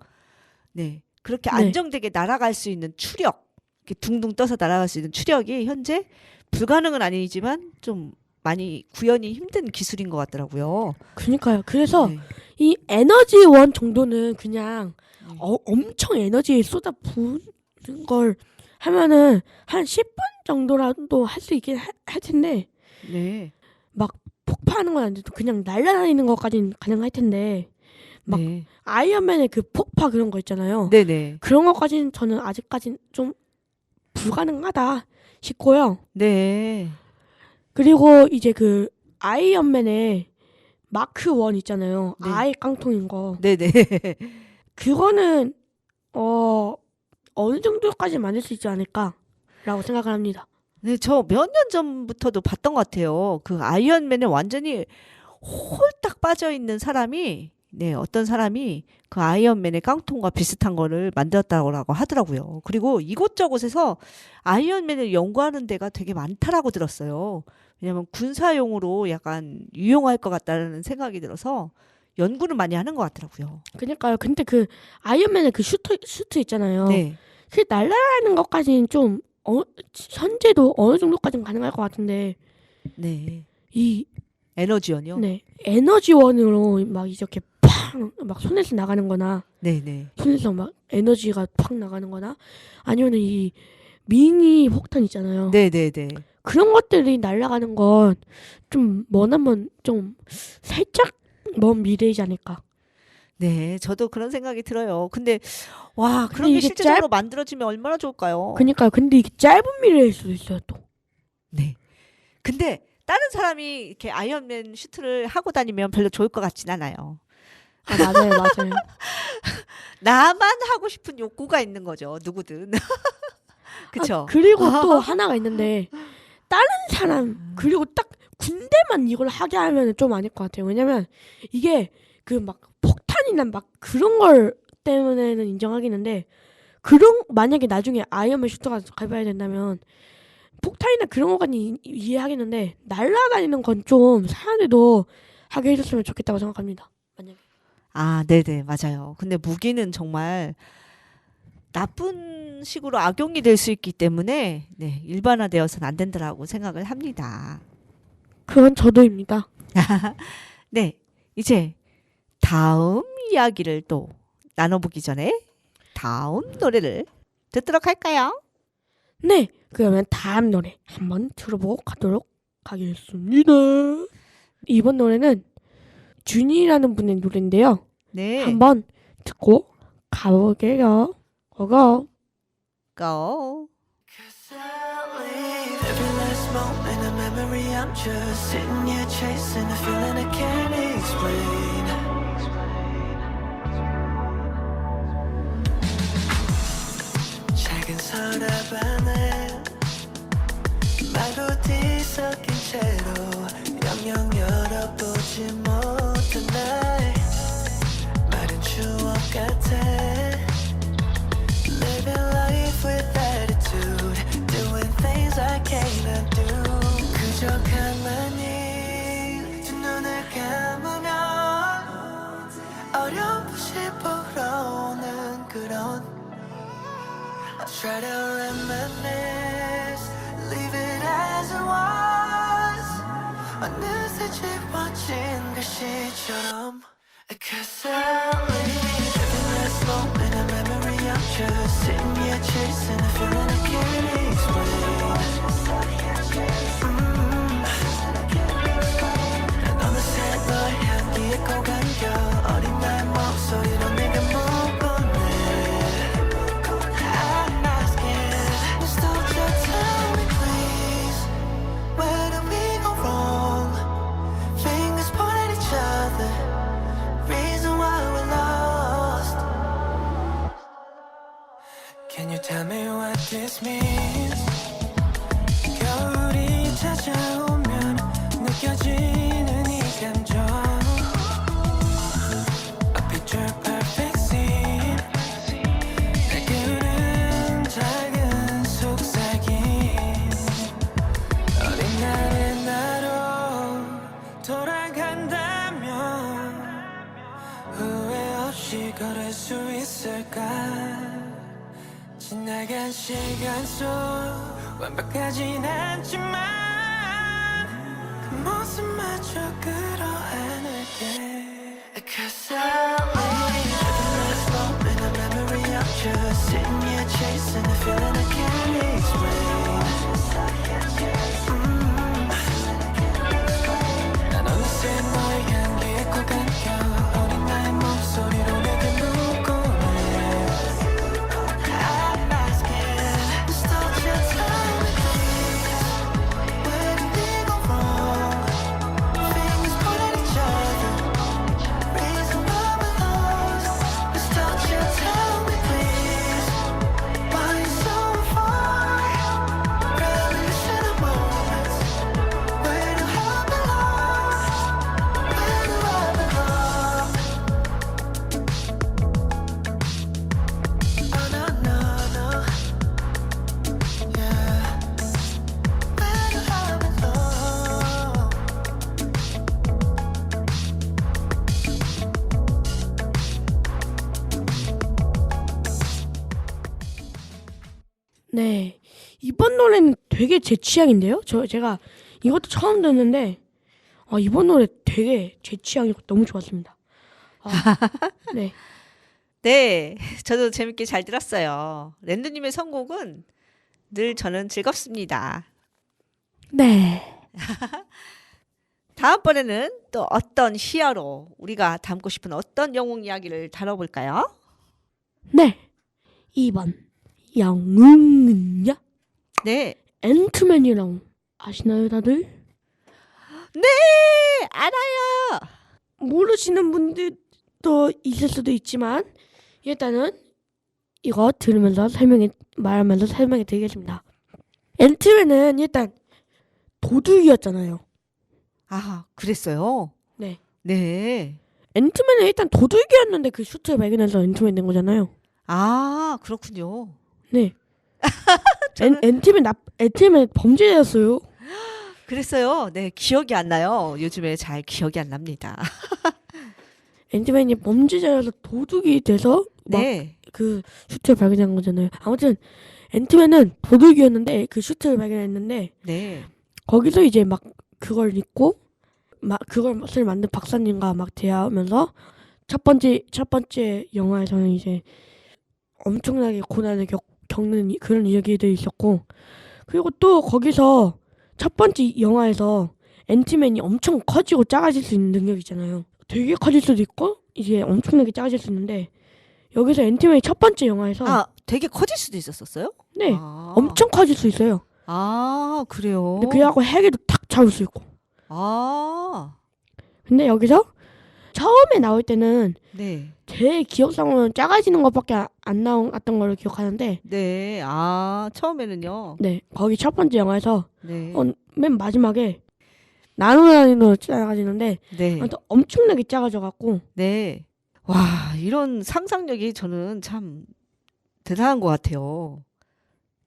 네, 그렇게 네. 안정되게 날아갈 수 있는 추력, 이렇게 둥둥 떠서 날아갈 수 있는 추력이 현재 불가능은 아니지만 좀 많이 구현이 힘든 기술인 것 같더라고요. 그니까요. 그래서 네. 이 에너지원 정도는 그냥 네. 엄청 에너지 쏟아 부은 걸 하면은 한 10분 정도라도 할 수 있긴 할 텐데 네. 막 폭파하는 건 안 돼도 그냥 날아다니는 것까지는 가능할 텐데 막 네. 아이언맨의 그 폭파 그런 거 있잖아요. 네네. 그런 것까지는 저는 아직까지는 좀 불가능하다 싶고요. 네. 그리고 이제 그 아이언맨의 마크 1 있잖아요. 네. 아예 깡통인 거. 네네. 그거는 어느 정도까지 만들 수 있지 않을까라고 생각을 합니다. 네, 저 몇 년 전부터도 봤던 것 같아요. 그 아이언맨에 완전히 홀딱 빠져 있는 사람이, 네, 어떤 사람이 그 아이언맨의 깡통과 비슷한 거를 만들었다고 하더라고요. 그리고 이곳저곳에서 아이언맨을 연구하는 데가 되게 많다라고 들었어요. 왜냐면 군사용으로 약간 유용할 것 같다는 생각이 들어서 연구를 많이 하는 것 같더라고요. 그러니까요. 근데 그 아이언맨의 그 슈트 있잖아요. 네. 그 날아가는 것까지는 좀 현재도 어느 정도까지는 가능할 것 같은데 네. 이 에너지원이요? 네, 에너지원으로 막 이렇게 팍막 손에서 나가는 거나 네네. 손에서 막 에너지가 팍 나가는 거나 아니면 이 미니 폭탄 있잖아요. 네네네. 그런 것들이 날아가는 건 좀 머나먼 좀 살짝 먼 미래이지 않을까. 네, 저도 그런 생각이 들어요. 근데 와, 근데 그런 게 이게 실제적으로 만들어지면 얼마나 좋을까요? 그러니까요. 근데 이게 짧은 미래일 수도 있어요, 또. 네. 근데 다른 사람이 이렇게 아이언맨 슈트를 하고 다니면 별로 좋을 것 같진 않아요. 아, 맞아요, 맞아요. 나만 하고 싶은 욕구가 있는 거죠, 누구든. 그쵸? 아, 그리고 또 하나가 있는데 다른 사람 그리고 딱 군대만 이걸 하게 하면 좀 아닐 것 같아요. 왜냐면 이게 그 막 폭탄이나 막 그런 걸 때문에는 인정하겠는데 그런 만약에 나중에 아이언맨 슈트가 가봐야 된다면 폭탄이나 그런 거까지 이해하겠는데 날아다니는 건 좀 사람들도 하게 해줬으면 좋겠다고 생각합니다. 만약에. 아, 네네, 맞아요. 근데 무기는 정말 나쁜 식으로 악용이 될 수 있기 때문에 네, 일반화되어서는 안 된다라고 생각을 합니다. 그건 저도입니다. 네, 이제 다음 이야기를 또 나눠보기 전에 다음 노래를 듣도록 할까요? 네, 그러면 다음 노래 한번 들어보고 가도록 하겠습니다. 이번 노래는 준이라는 분의 노래인데요. 네, 한번 듣고 가볼게요. 고고. go. Every last moment a memory, I'm just sitting here chasing a feeling I can't explain. 작은 서랍 안에 말도 뒤섞인 채로 영영 열어보지 못한 날 마른 추억 같아. Living life with attitude, doing things I cannot do. 그저 가만히 두 눈을 감으면 어렴풋이 불어오는 그런 I try to reminisce, leave it as it was. 어느새 지워진 글씨처럼. Cause I live every last moment a memory. I'm just sitting here chasing a feeling I can't explain. 난 어느새 널 향기에 꼭 안겨 어린 나의 목소리로 내가 묻곤 해. I'm asking, nostalgia, tell me please, where did we go wrong? Fingers pointing at each other, reason why we're lost. Can you tell me what this means? 겨울이 찾아오면 느껴지는 이 감정. A picture perfect scene. 날 그는 작은 속삭임. 어린 날의 나로 돌아간다면 후회 없이 걸을 수 있을까? 지나간 시간 속 완벽하진 않지만 그 모습마저 끌어안을게. Cause I live every last moment a memory. I'm just sitting here chasing a feeling I can't explain. 난 어느새 너의 향기에 꼭 안겨 어린 나의 목소리 네. 이번 노래는 되게 제 취향인데요. 제가 이것도 처음 듣는데 이번 노래 되게 제 취향이고 너무 좋았습니다. 네. 네, 저도 재밌게 잘 들었어요. 랜드님의 선곡은 늘 저는 즐겁습니다. 네. 다음번에는 또 어떤 히어로, 우리가 담고 싶은 어떤 영웅 이야기를 다뤄볼까요? 네. 2번 영웅은요? 네, 앤트맨이랑 아시나요 다들? 네, 알아요. 모르시는 분들도 있을 수도 있지만 일단은 이거 들으면서 말하면서 설명해 드리겠습니다. 앤트맨은 일단 도둑이었잖아요. 아, 그랬어요? 네. 네. 앤트맨은 일단 도둑이었는데 그 슈트를 발견해서 앤트맨 된 거잖아요. 아, 그렇군요. 네. 앤트맨 범죄자였어요. 그랬어요. 네, 기억이 안 나요. 요즘에 잘 기억이 안 납니다. 앤트맨이 범죄자여서 도둑이 돼서 막 네, 그 슈트를 발견한 거잖아요. 아무튼 앤트맨은 도둑이었는데 그 슈트를 발견했는데 네, 거기서 이제 막 그걸 입고 막 그것을 만든 박사님과 막 대화하면서 첫 번째 영화에서는 이제 엄청나게 고난을 겪는 그런 이야기들이 있었고, 그리고 또 거기서 첫 번째 영화에서 앤트맨이 엄청 커지고 작아질 수 있는 능력이 있잖아요. 되게 커질 수도 있고 이제 엄청나게 작아질 수 있는데 여기서 앤트맨이 첫 번째 영화에서 아, 되게 커질 수도 있었어요? 네 아. 엄청 커질 수 있어요. 아, 그래요? 근데 그래갖고 핵에도 탁 잡을 수 있고. 아, 근데 여기서 처음에 나올 때는 네, 제 기억상으로는 작아지는 것밖에 안 나왔던 걸로 기억하는데, 네, 아, 처음에는요. 네 거기 첫 번째 영화에서 네, 맨 마지막에 나노 단위로 작아지는데 네, 아무튼 엄청나게 작아져갖고. 네. 와, 이런 상상력이 저는 참 대단한 것 같아요.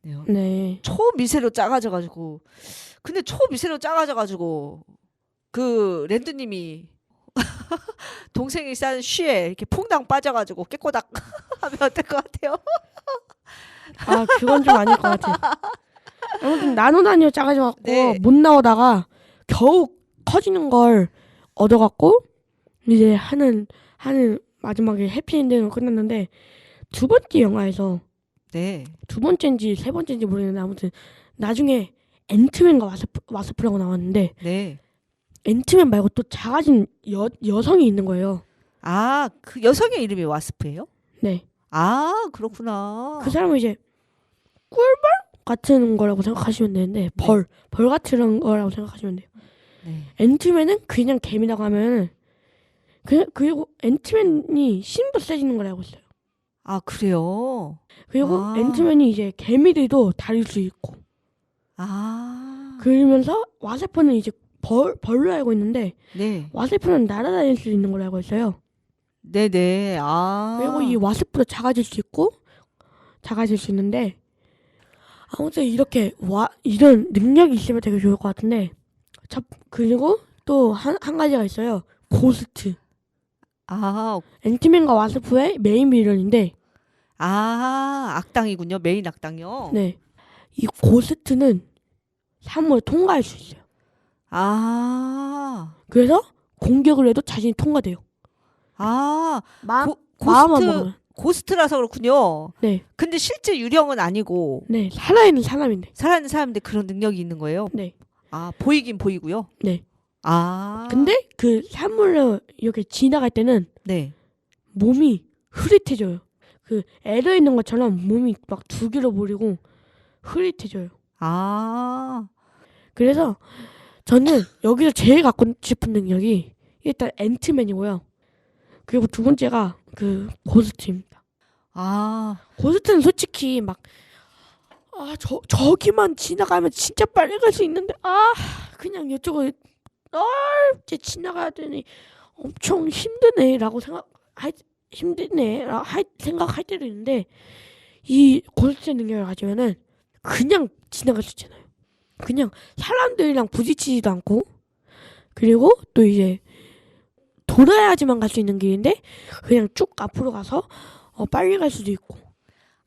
네. 네. 초미세로 작아져가지고, 근데 초미세로 작아져가지고 그 랜드님이 동생이 싼 쉬에 이렇게 퐁당 빠져가지고 깨꼬닥 하면 어떨 것 같아요? 아 그건 좀 아닐 것 같아요. 아무튼 나노 단위로 작아져갖고 네. 못 나오다가 겨우 커지는 걸 얻어갖고 이제 하는 마지막에 해피엔딩으로 끝났는데, 두 번째 영화에서 네, 두 번째인지 세 번째인지 모르겠는데 아무튼 나중에 앤트맨과 와스프라고 나왔는데 네. 앤트맨 말고 또 작아진 여성이 있는 거예요. 아, 그 여성의 이름이 와스프예요? 네. 아, 그렇구나. 그 사람은 이제 꿀벌 같은 거라고 생각하시면 되는데 벌 같은 거라고 생각하시면 돼요. 네. 앤트맨은 그냥 개미라고 하면 그리고 앤트맨이 힘도 세지는 걸 알고 있어요. 아, 그래요? 그리고 아. 앤트맨이 이제 개미들도 다릴 수 있고, 아, 그러면서 와세프는 이제 벌로 알고 있는데 네, 와세프는 날아다닐 수 있는 걸 알고 있어요. 네네. 아, 그리고 이 와세프도 작아질 수 있고 작아질 수 있는데, 아무튼 이렇게 이런 능력이 있으면 되게 좋을 것 같은데, 그리고 또 한 가지가 있어요. 고스트. 아, 앤트맨과 와스프의 메인 빌런인데, 아, 악당이군요. 메인 악당이요. 네, 이 고스트는 사물을 통과할 수 있어요. 아, 그래서 공격을 해도 자신이 통과돼요. 아, 마음만 먹으면. 고스트라서 그렇군요. 네, 근데 실제 유령은 아니고 네, 살아있는 사람인데. 살아있는 사람인데 그런 능력이 있는 거예요. 네, 아, 보이긴 보이고요. 네. 아, 근데 그 사물을 이렇게 지나갈 때는 네, 몸이 흐릿해져요. 그 애려 있는 것처럼 몸이 막 두 개로 몰리고 흐릿해져요. 아, 그래서 저는 여기서 제일 갖고 싶은 능력이 일단 앤트맨이고요. 그리고 두 번째가 그 고스트입니다. 아, 고스트는 솔직히 막 저기만 지나가면 진짜 빨리 갈 수 있는데 그냥 이쪽을 넓게 지나가야 되니 엄청 힘드네라고 생각할 때도 있는데, 이 고스트 능력을 가지면은 그냥 지나갈 수 있잖아요. 그냥 사람들이랑 부딪히지도 않고, 그리고 또 이제 돌아야지만 갈 수 있는 길인데 그냥 쭉 앞으로 가서 빨리 갈 수도 있고.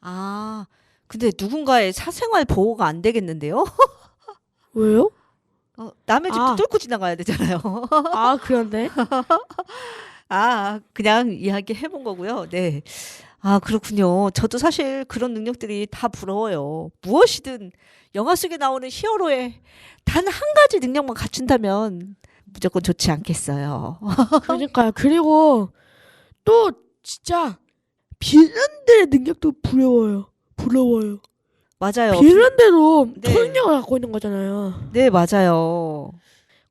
아, 근데 누군가의 사생활 보호가 안 되겠는데요? 왜요? 남의 집도 아. 뚫고 지나가야 되잖아요. 아, 그런데? 그냥 이야기 해본 거고요. 네. 그렇군요. 저도 사실 그런 능력들이 다 부러워요. 무엇이든 영화 속에 나오는 히어로의 단 한 가지 능력만 갖춘다면 무조건 좋지 않겠어요. 그러니까요. 그리고 또 진짜 빌런들의 능력도 부러워요. 맞아요. 빌런들도 네. 초능력을 갖고 있는 거잖아요. 네, 맞아요.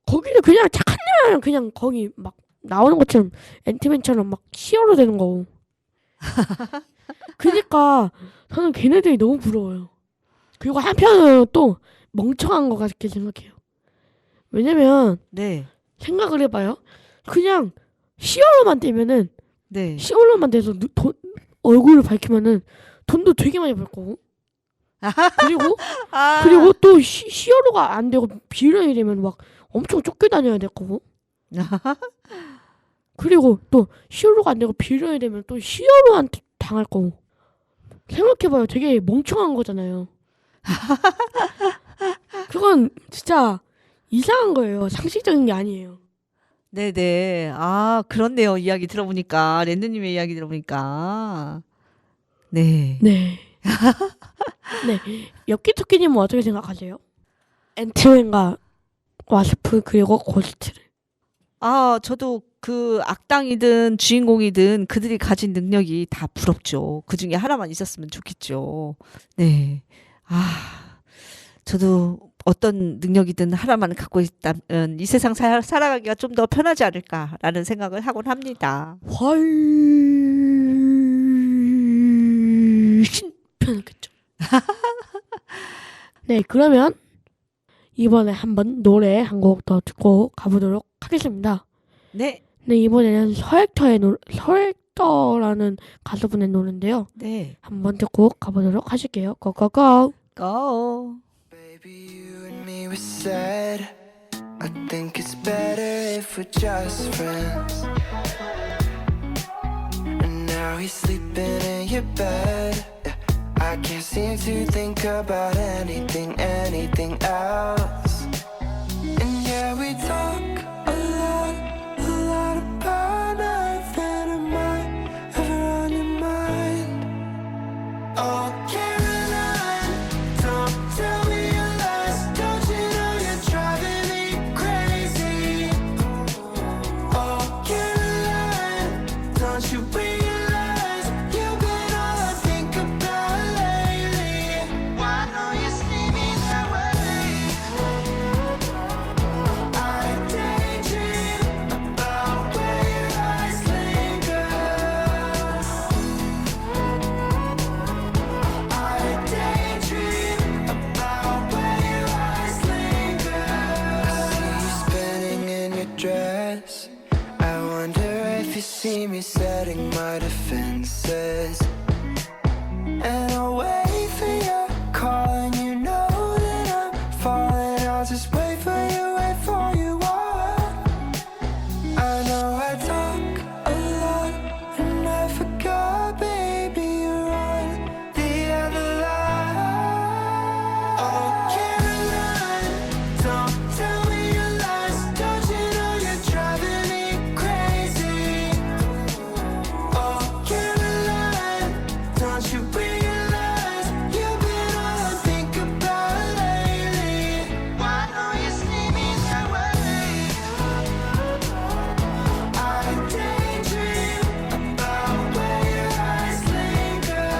거기는 그냥 착한 년 그냥 거기 막 나오는 것처럼 앤티맨처럼 막 히어로 되는 거고. 그러니까 저는 걔네들이 너무 부러워요. 그리고 한편으로는 또 멍청한 것 같게 생각해요. 왜냐면 네. 생각을 해봐요. 그냥 히어로만 되면은 네. 히어로만 돼서 얼굴을 밝히면은 돈도 되게 많이 벌 거고. 그리고 또 히어로가 안 되고 빌런이 되면 막 엄청 쫓겨다녀야 될 거고. 그리고 또 히어로가 안 되고 빌런이 되면 또 히어로한테 당할 거고. 생각해봐요. 되게 멍청한 거잖아요. 그건 진짜 이상한 거예요. 상식적인 게 아니에요. 네네. 그렇네요. 이야기 들어보니까. 랜드님의 이야기 들어보니까. 네. 네. 네. 엽기토끼님은 어떻게 생각하세요? 앤트맨과 와스프 그리고 고스트를. 저도 그 악당이든 주인공이든 그들이 가진 능력이 다 부럽죠. 그 중에 하나만 있었으면 좋겠죠. 네. 저도 어떤 능력이든 하나만 갖고 있다면 이 세상 살아가기가 좀 더 편하지 않을까라는 생각을 하곤 합니다. 훨씬 편하겠죠. 네, 그러면 이번에 한번 노래 한 곡 더 듣고 가보도록 하겠습니다. 네. 네, 이번에는 서액터라는 가수분의 노래인데요. 네. 한번 듣고 가보도록 하실게요. 고고고. 고. Baby, you and me were said. I think it's better if we're just friends. And now he's sleeping in your bed. Yeah, I can't seem to think about anything else. And yeah, we talk a lot about nothing. Am I ever on your mind? Oh, Caroline, don't tell me your lies. Don't you know you're driving me crazy? Oh, Caroline, don't you realize you've been all I think about lately? Why don't you see me that way? I daydream about where your eyes linger. I daydream about where your eyes linger. I see you spinning in your dress. I wonder if you see me setting my defenses. And I'll wait for your call, and you know that I'm falling. I'll just wait for you. I know I talk a lot, and I forgot, baby, you're on the other line. Oh, Caroline, don't tell me your lies. Don't you know you're driving me crazy? Oh, Caroline, don't you realize you've been all I think about lately? Why don't you see me that way? I daydream about where your eyes linger.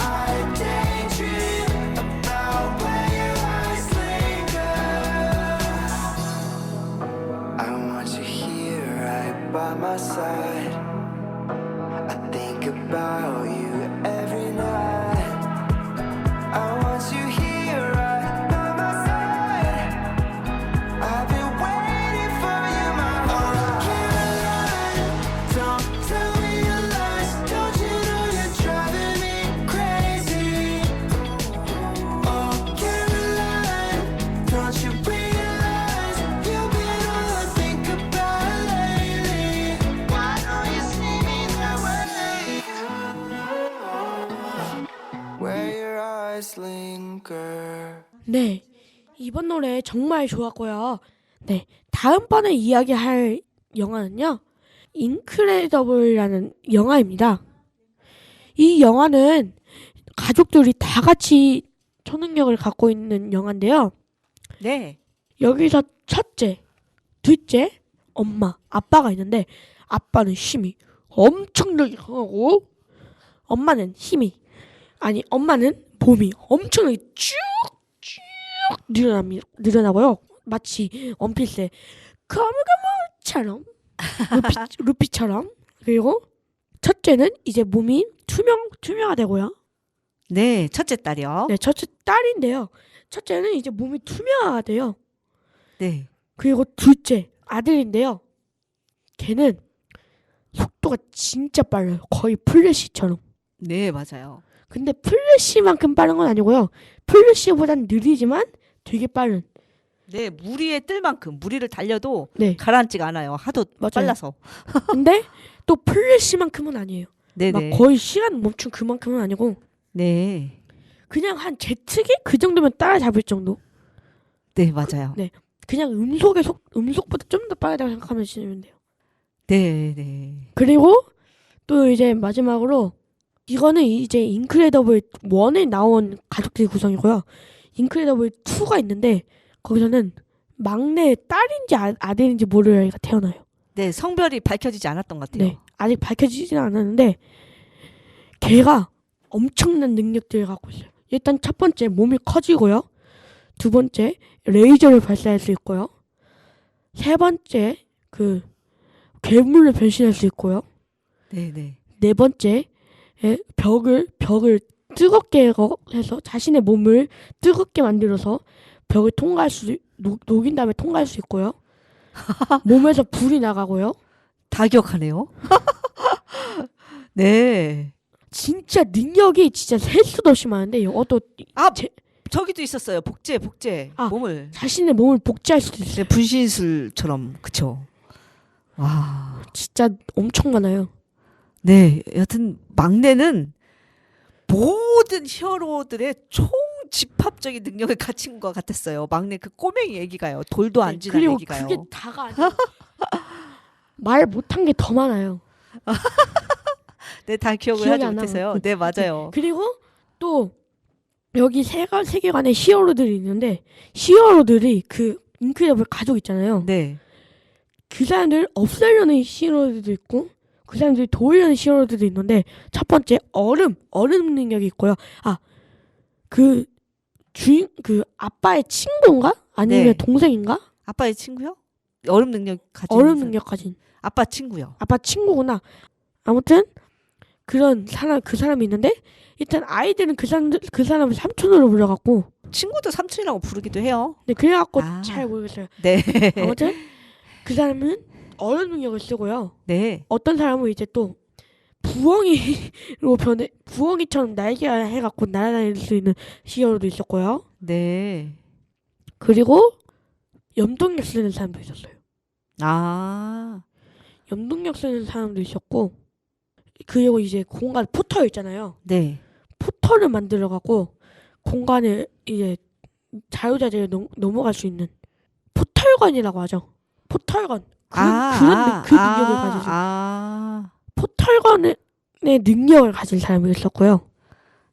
I daydream about where your eyes linger. I want you here right by my side. I think about you every night. I want you here right by my side. I've been waiting for you, my whole Caroline, don't tell me your lies. Don't you know you're driving me crazy? Oh, Caroline, don't you realize you've been all I think about lately? Why don't you see me that way? girl. 네, 이번 노래 정말 좋았고요. 네, 다음번에 이야기할 영화는요, 인크레더블이라는 영화입니다. 이 영화는 가족들이 다 같이 초능력을 갖고 있는 영화인데요. 네. 여기서 첫째, 둘째, 엄마, 아빠가 있는데 아빠는 힘이 엄청나게 강하고 엄마는 몸이 엄청나게 쭉쭉 늘어나고요. 마치 원피스의 가물가물처럼 루피처럼. 그리고 첫째는 이제 몸이 투명화되고요. 네, 첫째 딸이요. 네, 첫째 딸인데요. 첫째는 이제 몸이 투명화돼요. 네. 그리고 둘째 아들인데요. 걔는 속도가 진짜 빨라요. 거의 플래시처럼. 네, 맞아요. 근데 플래시만큼 빠른 건 아니고요. 플래시보단 느리지만 되게 빠른. 네, 무리에 뜰 만큼 무리를 달려도 네. 가라앉지가 않아요. 하도 맞아요. 빨라서. 근데 또 플래시만큼은 아니에요. 네, 막 네. 거의 시간 멈춘 그만큼은 아니고 네. 그냥 한 제트기 그 정도면 따라잡을 정도. 네, 맞아요. 네. 그냥 음속보다 좀 더 빠르다고 생각하면 돼요. 네, 네. 그리고 또 이제 마지막으로 이거는 이제 인크레더블 1에 나온 가족들의 구성이고요. 인크레더블 2가 있는데 거기서는 막내 딸인지 아들인지 모르는 아이가 태어나요. 네, 성별이 밝혀지지 않았던 것 같아요. 네, 아직 밝혀지지는 않았는데 걔가 엄청난 능력들을 갖고 있어요. 일단 첫 번째 몸이 커지고요. 두 번째 레이저를 발사할 수 있고요. 세 번째 그 괴물로 변신할 수 있고요. 네, 네. 네 번째 벽을 뜨겁게 해서 자신의 몸을 뜨겁게 만들어서 벽을 녹인 다음에 통과할 수 있고요. 몸에서 불이 나가고요. 다 기억하네요. 네. 진짜 능력이 진짜 셀 수도 없이 많은데 이것도 저기도 있었어요. 복제. 아. 몸을. 자신의 몸을 복제할 수도 있어요. 네, 분신술처럼. 그쵸. 와. 진짜 엄청 많아요. 네. 여튼 막내는 모든 히어로들의 총 집합적인 능력을 갖춘 것 같았어요. 막내 그 꼬맹이 애기가요. 돌도 안 지난 그리고 애기가요. 그게 다가 아니에요. 말 못한 게 더 많아요. 네, 다 기억을 기억이 하지 안 못해서요. 나고. 네, 맞아요. 그리고 또 여기 세계관에 히어로들이 있는데 히어로들이 그 인크레더블 가족 있잖아요. 네. 그 사람들 없애려는 히어로들도 있고 그 사람들이 도우려는 히어로들도 있는데 첫 번째 얼음 능력이 있고요. 그 아빠의 친구인가? 아니면 네. 동생인가? 아빠의 친구요? 얼음 능력 가진 얼음 사람. 능력 가진 아빠 친구요. 아빠 친구구나. 아무튼 그런 그 사람이 있는데 일단 아이들은 그 사람을 삼촌으로 불러갖고 친구도 삼촌이라고 부르기도 해요. 네 그래갖고 아. 잘 모르겠어요. 네. 아무튼 그 사람은 얼음 능력을 쓰고요. 네. 어떤 사람은 이제 또 부엉이처럼 날개 해갖고 날아다닐 수 있는 히어로도 있었고요. 네. 그리고 염동력 쓰는 사람도 있었어요. 아. 염동력 쓰는 사람도 있었고 그리고 이제 공간 포털 있잖아요. 네. 포털을 만들어갖고 공간을 이제 자유자재로 넘어갈 수 있는 포털건이라고 하죠. 포털건. 그런 능력을 가지죠. 포털건의 능력을 가진 사람이 있었고요.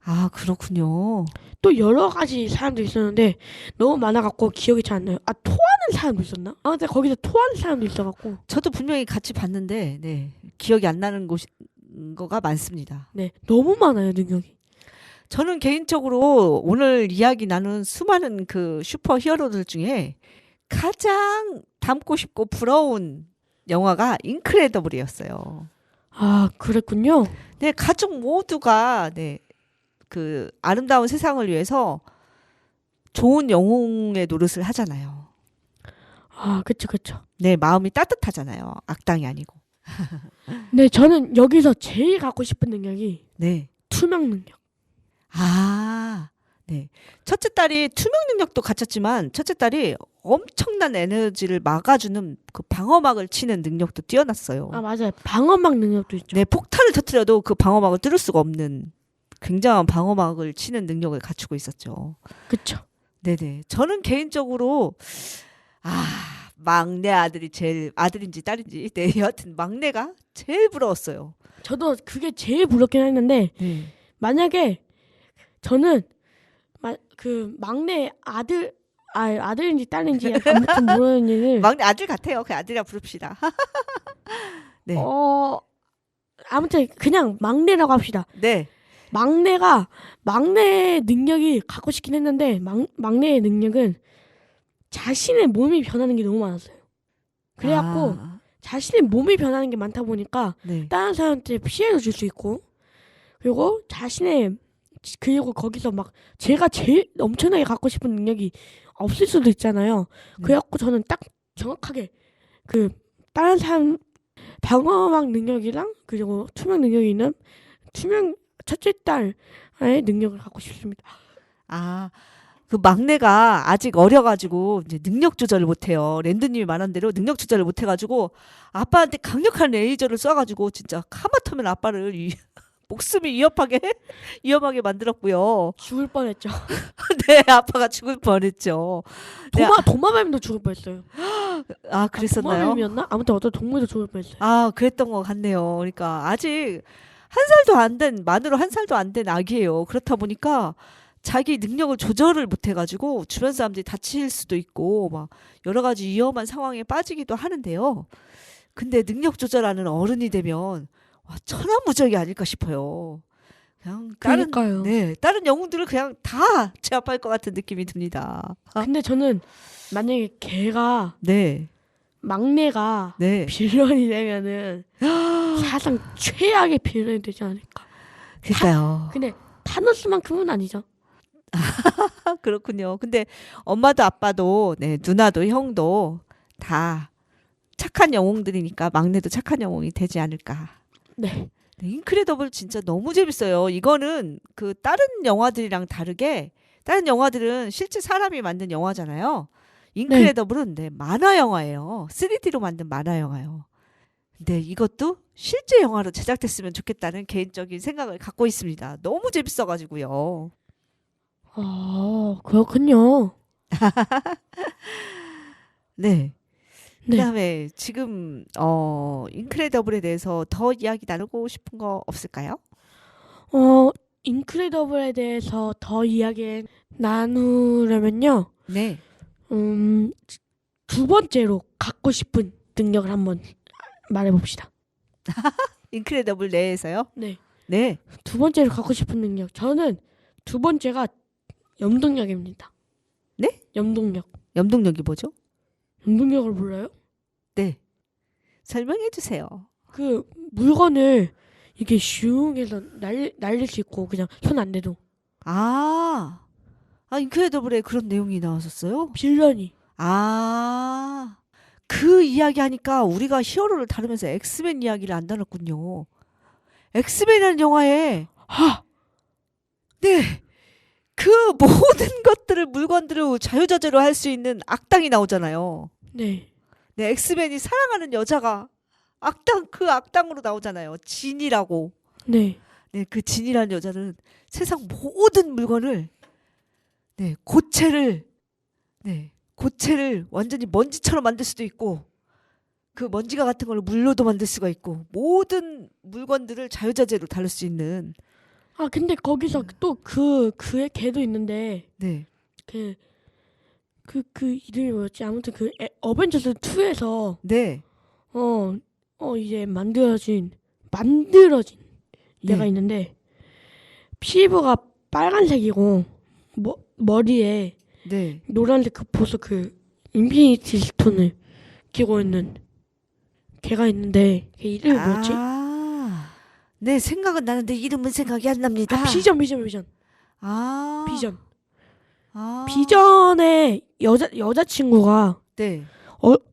아, 그렇군요. 또 여러 가지 사람도 있었는데 너무 많아갖고 기억이 잘 안 나요. 토하는 사람도 있었나? 근데 거기서 토하는 사람도 있어갖고. 저도 분명히 같이 봤는데, 네. 기억이 안 나는 거가 많습니다. 네, 너무 많아요 능력이. 저는 개인적으로 오늘 이야기 나눈 수많은 그 슈퍼 히어로들 중에 가장 닮고 싶고 부러운 영화가 인크레더블이었어요. 그랬군요. 네, 가족 모두가 네, 그 아름다운 세상을 위해서 좋은 영웅의 노릇을 하잖아요. 그쵸. 네, 마음이 따뜻하잖아요. 악당이 아니고. 네, 저는 여기서 제일 갖고 싶은 능력이 네. 투명 능력. 네. 첫째 딸이 투명 능력도 갖췄지만 첫째 딸이 엄청난 에너지를 막아주는 그 방어막을 치는 능력도 뛰어났어요. 맞아요. 방어막 능력도 있죠. 네, 폭탄을 터뜨려도 그 방어막을 뚫을 수가 없는 굉장한 방어막을 치는 능력을 갖추고 있었죠. 그쵸. 네네. 저는 개인적으로 막내 아들이 제일 아들인지 딸인지 여하튼 막내가 제일 부러웠어요. 저도 그게 제일 부럽긴 했는데 네. 만약에 저는 그 막내 아들인지 딸인지 아무튼 모르는 일을 막내 아들 같아요. 그 아들이라 부릅시다. 네. 아무튼 그냥 막내라고 합시다. 네. 막내의 능력이 갖고 싶긴 했는데 막내의 능력은 자신의 몸이 변하는 게 너무 많았어요. 그래갖고 자신의 몸이 변하는 게 많다 보니까 네. 다른 사람한테 피해를 줄 수 있고 그리고 거기서 막 제가 제일 엄청나게 갖고 싶은 능력이 없을 수도 있잖아요. 그래갖고 저는 딱 정확하게 그 다른 사람 방어막 능력이랑 그리고 투명 능력이 있는 투명 첫째 딸의 능력을 갖고 싶습니다. 그 막내가 아직 어려가지고 이제 능력 조절을 못해요. 랜드님이 말한 대로 능력 조절을 못해가지고 아빠한테 강력한 레이저를 쏴가지고 진짜 하마터면 아빠를 목숨이 위험하게 만들었고요. 죽을 뻔했죠. 네, 아빠가 죽을 뻔했죠. 도마뱀도 죽을 뻔했어요. 그랬었나요? 도마뱀이었나? 아무튼 어떤 동물도 죽을 뻔했어요. 그랬던 것 같네요. 그러니까 아직 만으로 1살도 안 된 아기예요. 그렇다 보니까 자기 능력을 조절을 못해가지고 주변 사람들이 다칠 수도 있고 막 여러 가지 위험한 상황에 빠지기도 하는데요. 근데 능력 조절하는 어른이 되면 천하무적이 아닐까 싶어요. 그냥 그러니까요. 다른 영웅들을 그냥 다 제압할 것 같은 느낌이 듭니다. 근데 저는 만약에 걔가 네. 막내가 네. 빌런이 되면은 사상 최악의 빌런이 되지 않을까. 그러니까요. 근데 타노스만큼은 아니죠. 그렇군요. 근데 엄마도 아빠도 누나도 형도 다 착한 영웅들이니까 막내도 착한 영웅이 되지 않을까. 네. 인크레더블 진짜 너무 재밌어요. 이거는 그 다른 영화들이랑 다르게 다른 영화들은 실제 사람이 만든 영화잖아요. 인크레더블은 만화 영화예요. 3D로 만든 만화 영화예요. 근데 이것도 실제 영화로 제작됐으면 좋겠다는 개인적인 생각을 갖고 있습니다. 너무 재밌어가지고요. 그렇군요. 네. 네. 그다음에 지금 인크레더블에 대해서 더 이야기 나누고 싶은 거 없을까요? 인크레더블에 대해서 더 이야기 나누려면요. 네. 두 번째로 갖고 싶은 능력을 한번 말해봅시다. 인크레더블 내에서요? 네. 네. 두 번째로 갖고 싶은 능력. 저는 두 번째가 염동력입니다. 네? 염동력. 염동력이 뭐죠? 염동력을 몰라요? 네. 설명해 주세요. 그 물건을 이렇게 슝 해서 날릴 수 있고 그냥 손 안 대도. 인크레더블에 그런 내용이 나왔었어요? 빌런이. 그 이야기 하니까 우리가 히어로를 다루면서 엑스맨 이야기를 안 다뤘군요. 엑스맨이라는 영화에 네. 그 모든 것들을 물건들을 자유자재로 할 수 있는 악당이 나오잖아요. 네. 네, 엑스맨이 사랑하는 여자가 그 악당으로 나오잖아요. 진이라고. 네. 네, 그 진이라는 여자는 세상 모든 물건을 고체를 완전히 먼지처럼 만들 수도 있고 그 먼지가 같은 걸로 물로도 만들 수가 있고 모든 물건들을 자유자재로 다룰 수 있는. 근데 거기서 또 그의 개도 있는데 네. 그 이름이 뭐였지? 아무튼 어벤져스 2에서 네. 이제 만들어진 얘가 있는데 피부가 빨간색이고 머리에 네. 노란색 그 보석 인피니티 스톤을 끼고 있는 걔가 있는데 걔 이름이 뭐였지? 네, 생각은 나는데 이름은 생각이 안 납니다. 비전. 비전. 비전의 여자친구가 네.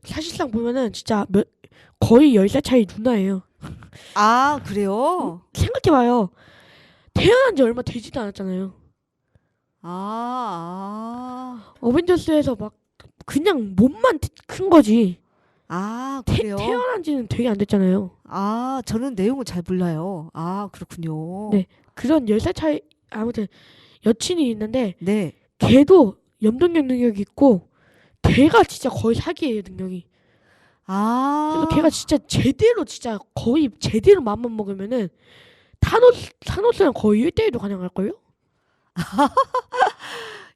사실상 보면은 진짜 거의 10살 차이 누나예요. 그래요? 생각해봐요. 태어난 지 얼마 되지도 않았잖아요. 어벤져스에서 막 그냥 몸만 큰 거지. 아, 그래요? 태어난 지는 되게 안 됐잖아요. 아, 저는 내용을 잘 몰라요. 아, 그렇군요. 네. 그런 10살 차이 아무튼 여친이 있는데 네. 걔도 염동력 능력이 있고 걔가 진짜 거의 사기예요 능력이. 아. 그래서 걔가 진짜 제대로 진짜 거의 제대로 맘만 먹으면은 타노스랑 거의 1대1도 가능할걸요?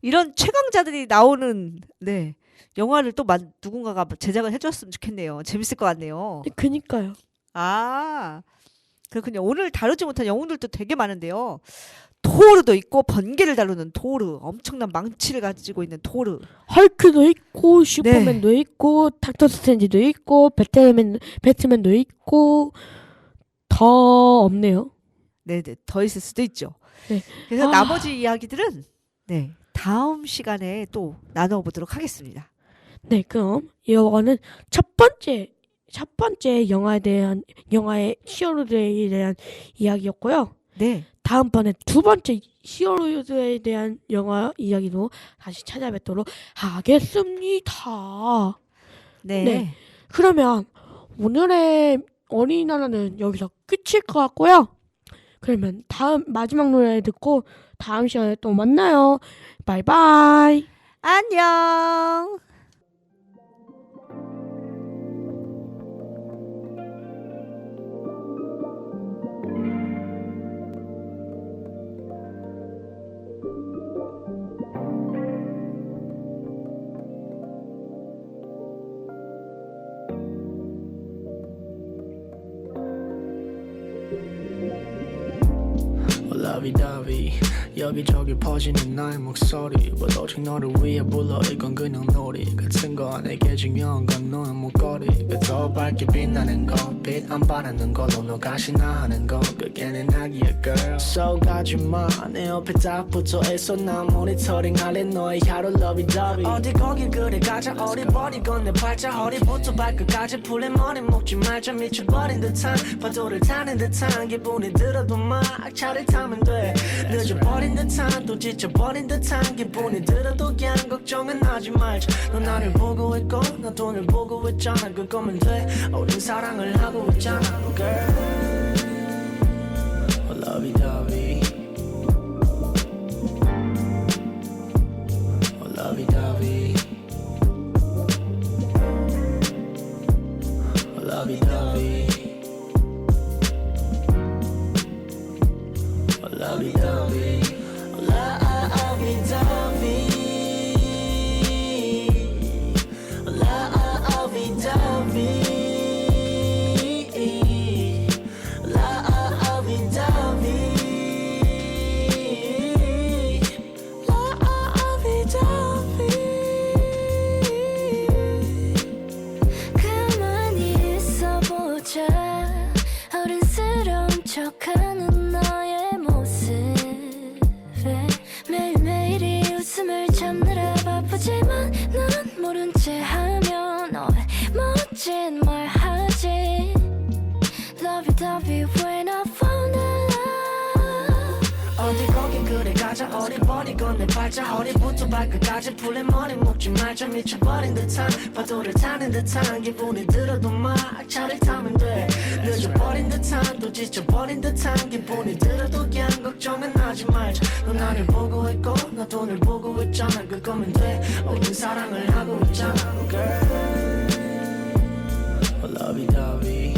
이런 최강자들이 나오는 네. 영화를 또 누군가가 제작을 해줬으면 좋겠네요. 재밌을 것 같네요. 그니까요. 아, 그렇군요. 오늘 다루지 못한 영웅들도 되게 많은데요. 토르도 있고 번개를 다루는 토르, 엄청난 망치를 가지고 있는 토르. 헐크도 있고 슈퍼맨도 있고 닥터 스트레인지도 있고 배트맨도 있고 더 없네요. 네네, 더 있을 수도 있죠. 네. 그래서 아. 나머지 이야기들은 네 다음 시간에 또 나눠보도록 하겠습니다. 네, 그럼 이거는 첫 번째 영화의 히어로들에 대한 이야기였고요. 네, 다음번에 두 번째 히어로들에 대한 영화 이야기로 다시 찾아뵙도록 하겠습니다. 네, 네. 그러면 오늘의 어린이날은 여기서 끝일 것 같고요. 그러면 마지막 노래 듣고 다음 시간에 또 만나요. 바이바이. 안녕. 러비더비 여기저기 퍼지는 나의 목소리 But 오직 너를 위해 불러 이건 그냥 놀이 같은 거 내게 중요한 건 너의 목걸이 더 밝게 빛나는 거 빛 안 바라는 걸로 너 가시나 하는 거 그게 내 낙이야 girl So 가지마 내 옆에 딱 붙어 있어 난 모니터링 할래 너의 하루 러비더비 어디 거길 그래 가자 어리버리건 내 팔자 허리부터 발끝까지 풀린 머리 묶지 말자 미쳐버린 듯한 파도를 타는 듯한 기분이 들어도 막 차를 타면 돼 늦어버린 듯한 또 지쳐버린 듯한 기분이 들어도 그냥 걱정은 하지 말자 너 나를 보고 있고 나 돈을 보고 있잖아 그거면 돼 우린 사랑을 하고 있잖아 girl lovey-dovey lovey-dovey lovey-dovey lovey-dovey 가만히 있어보자 어른스러운 척하는 너의 모습에 매일매일이 웃음을 참느라 바쁘지만 넌 모른 채 하면 너의 멋진 말 하지 Lovey-dovey when I found love 어디 거기 그래 가자 어리버리건 내 팔자 허리부터 발끝까지 풀린 머리 묶지 말자 미쳐버린 듯한 파도를 타는 듯한 기분이 들어도 막 차를 타면 돼 늦어버린 듯한 또 지쳐버린 듯한 기분이 들어도 그냥 걱정은 하지 말자 너 나를 보고 있고 나 돈을 보고 있잖아 그거면 돼 우린 사랑을 하고 있잖아 girl lovey-dovey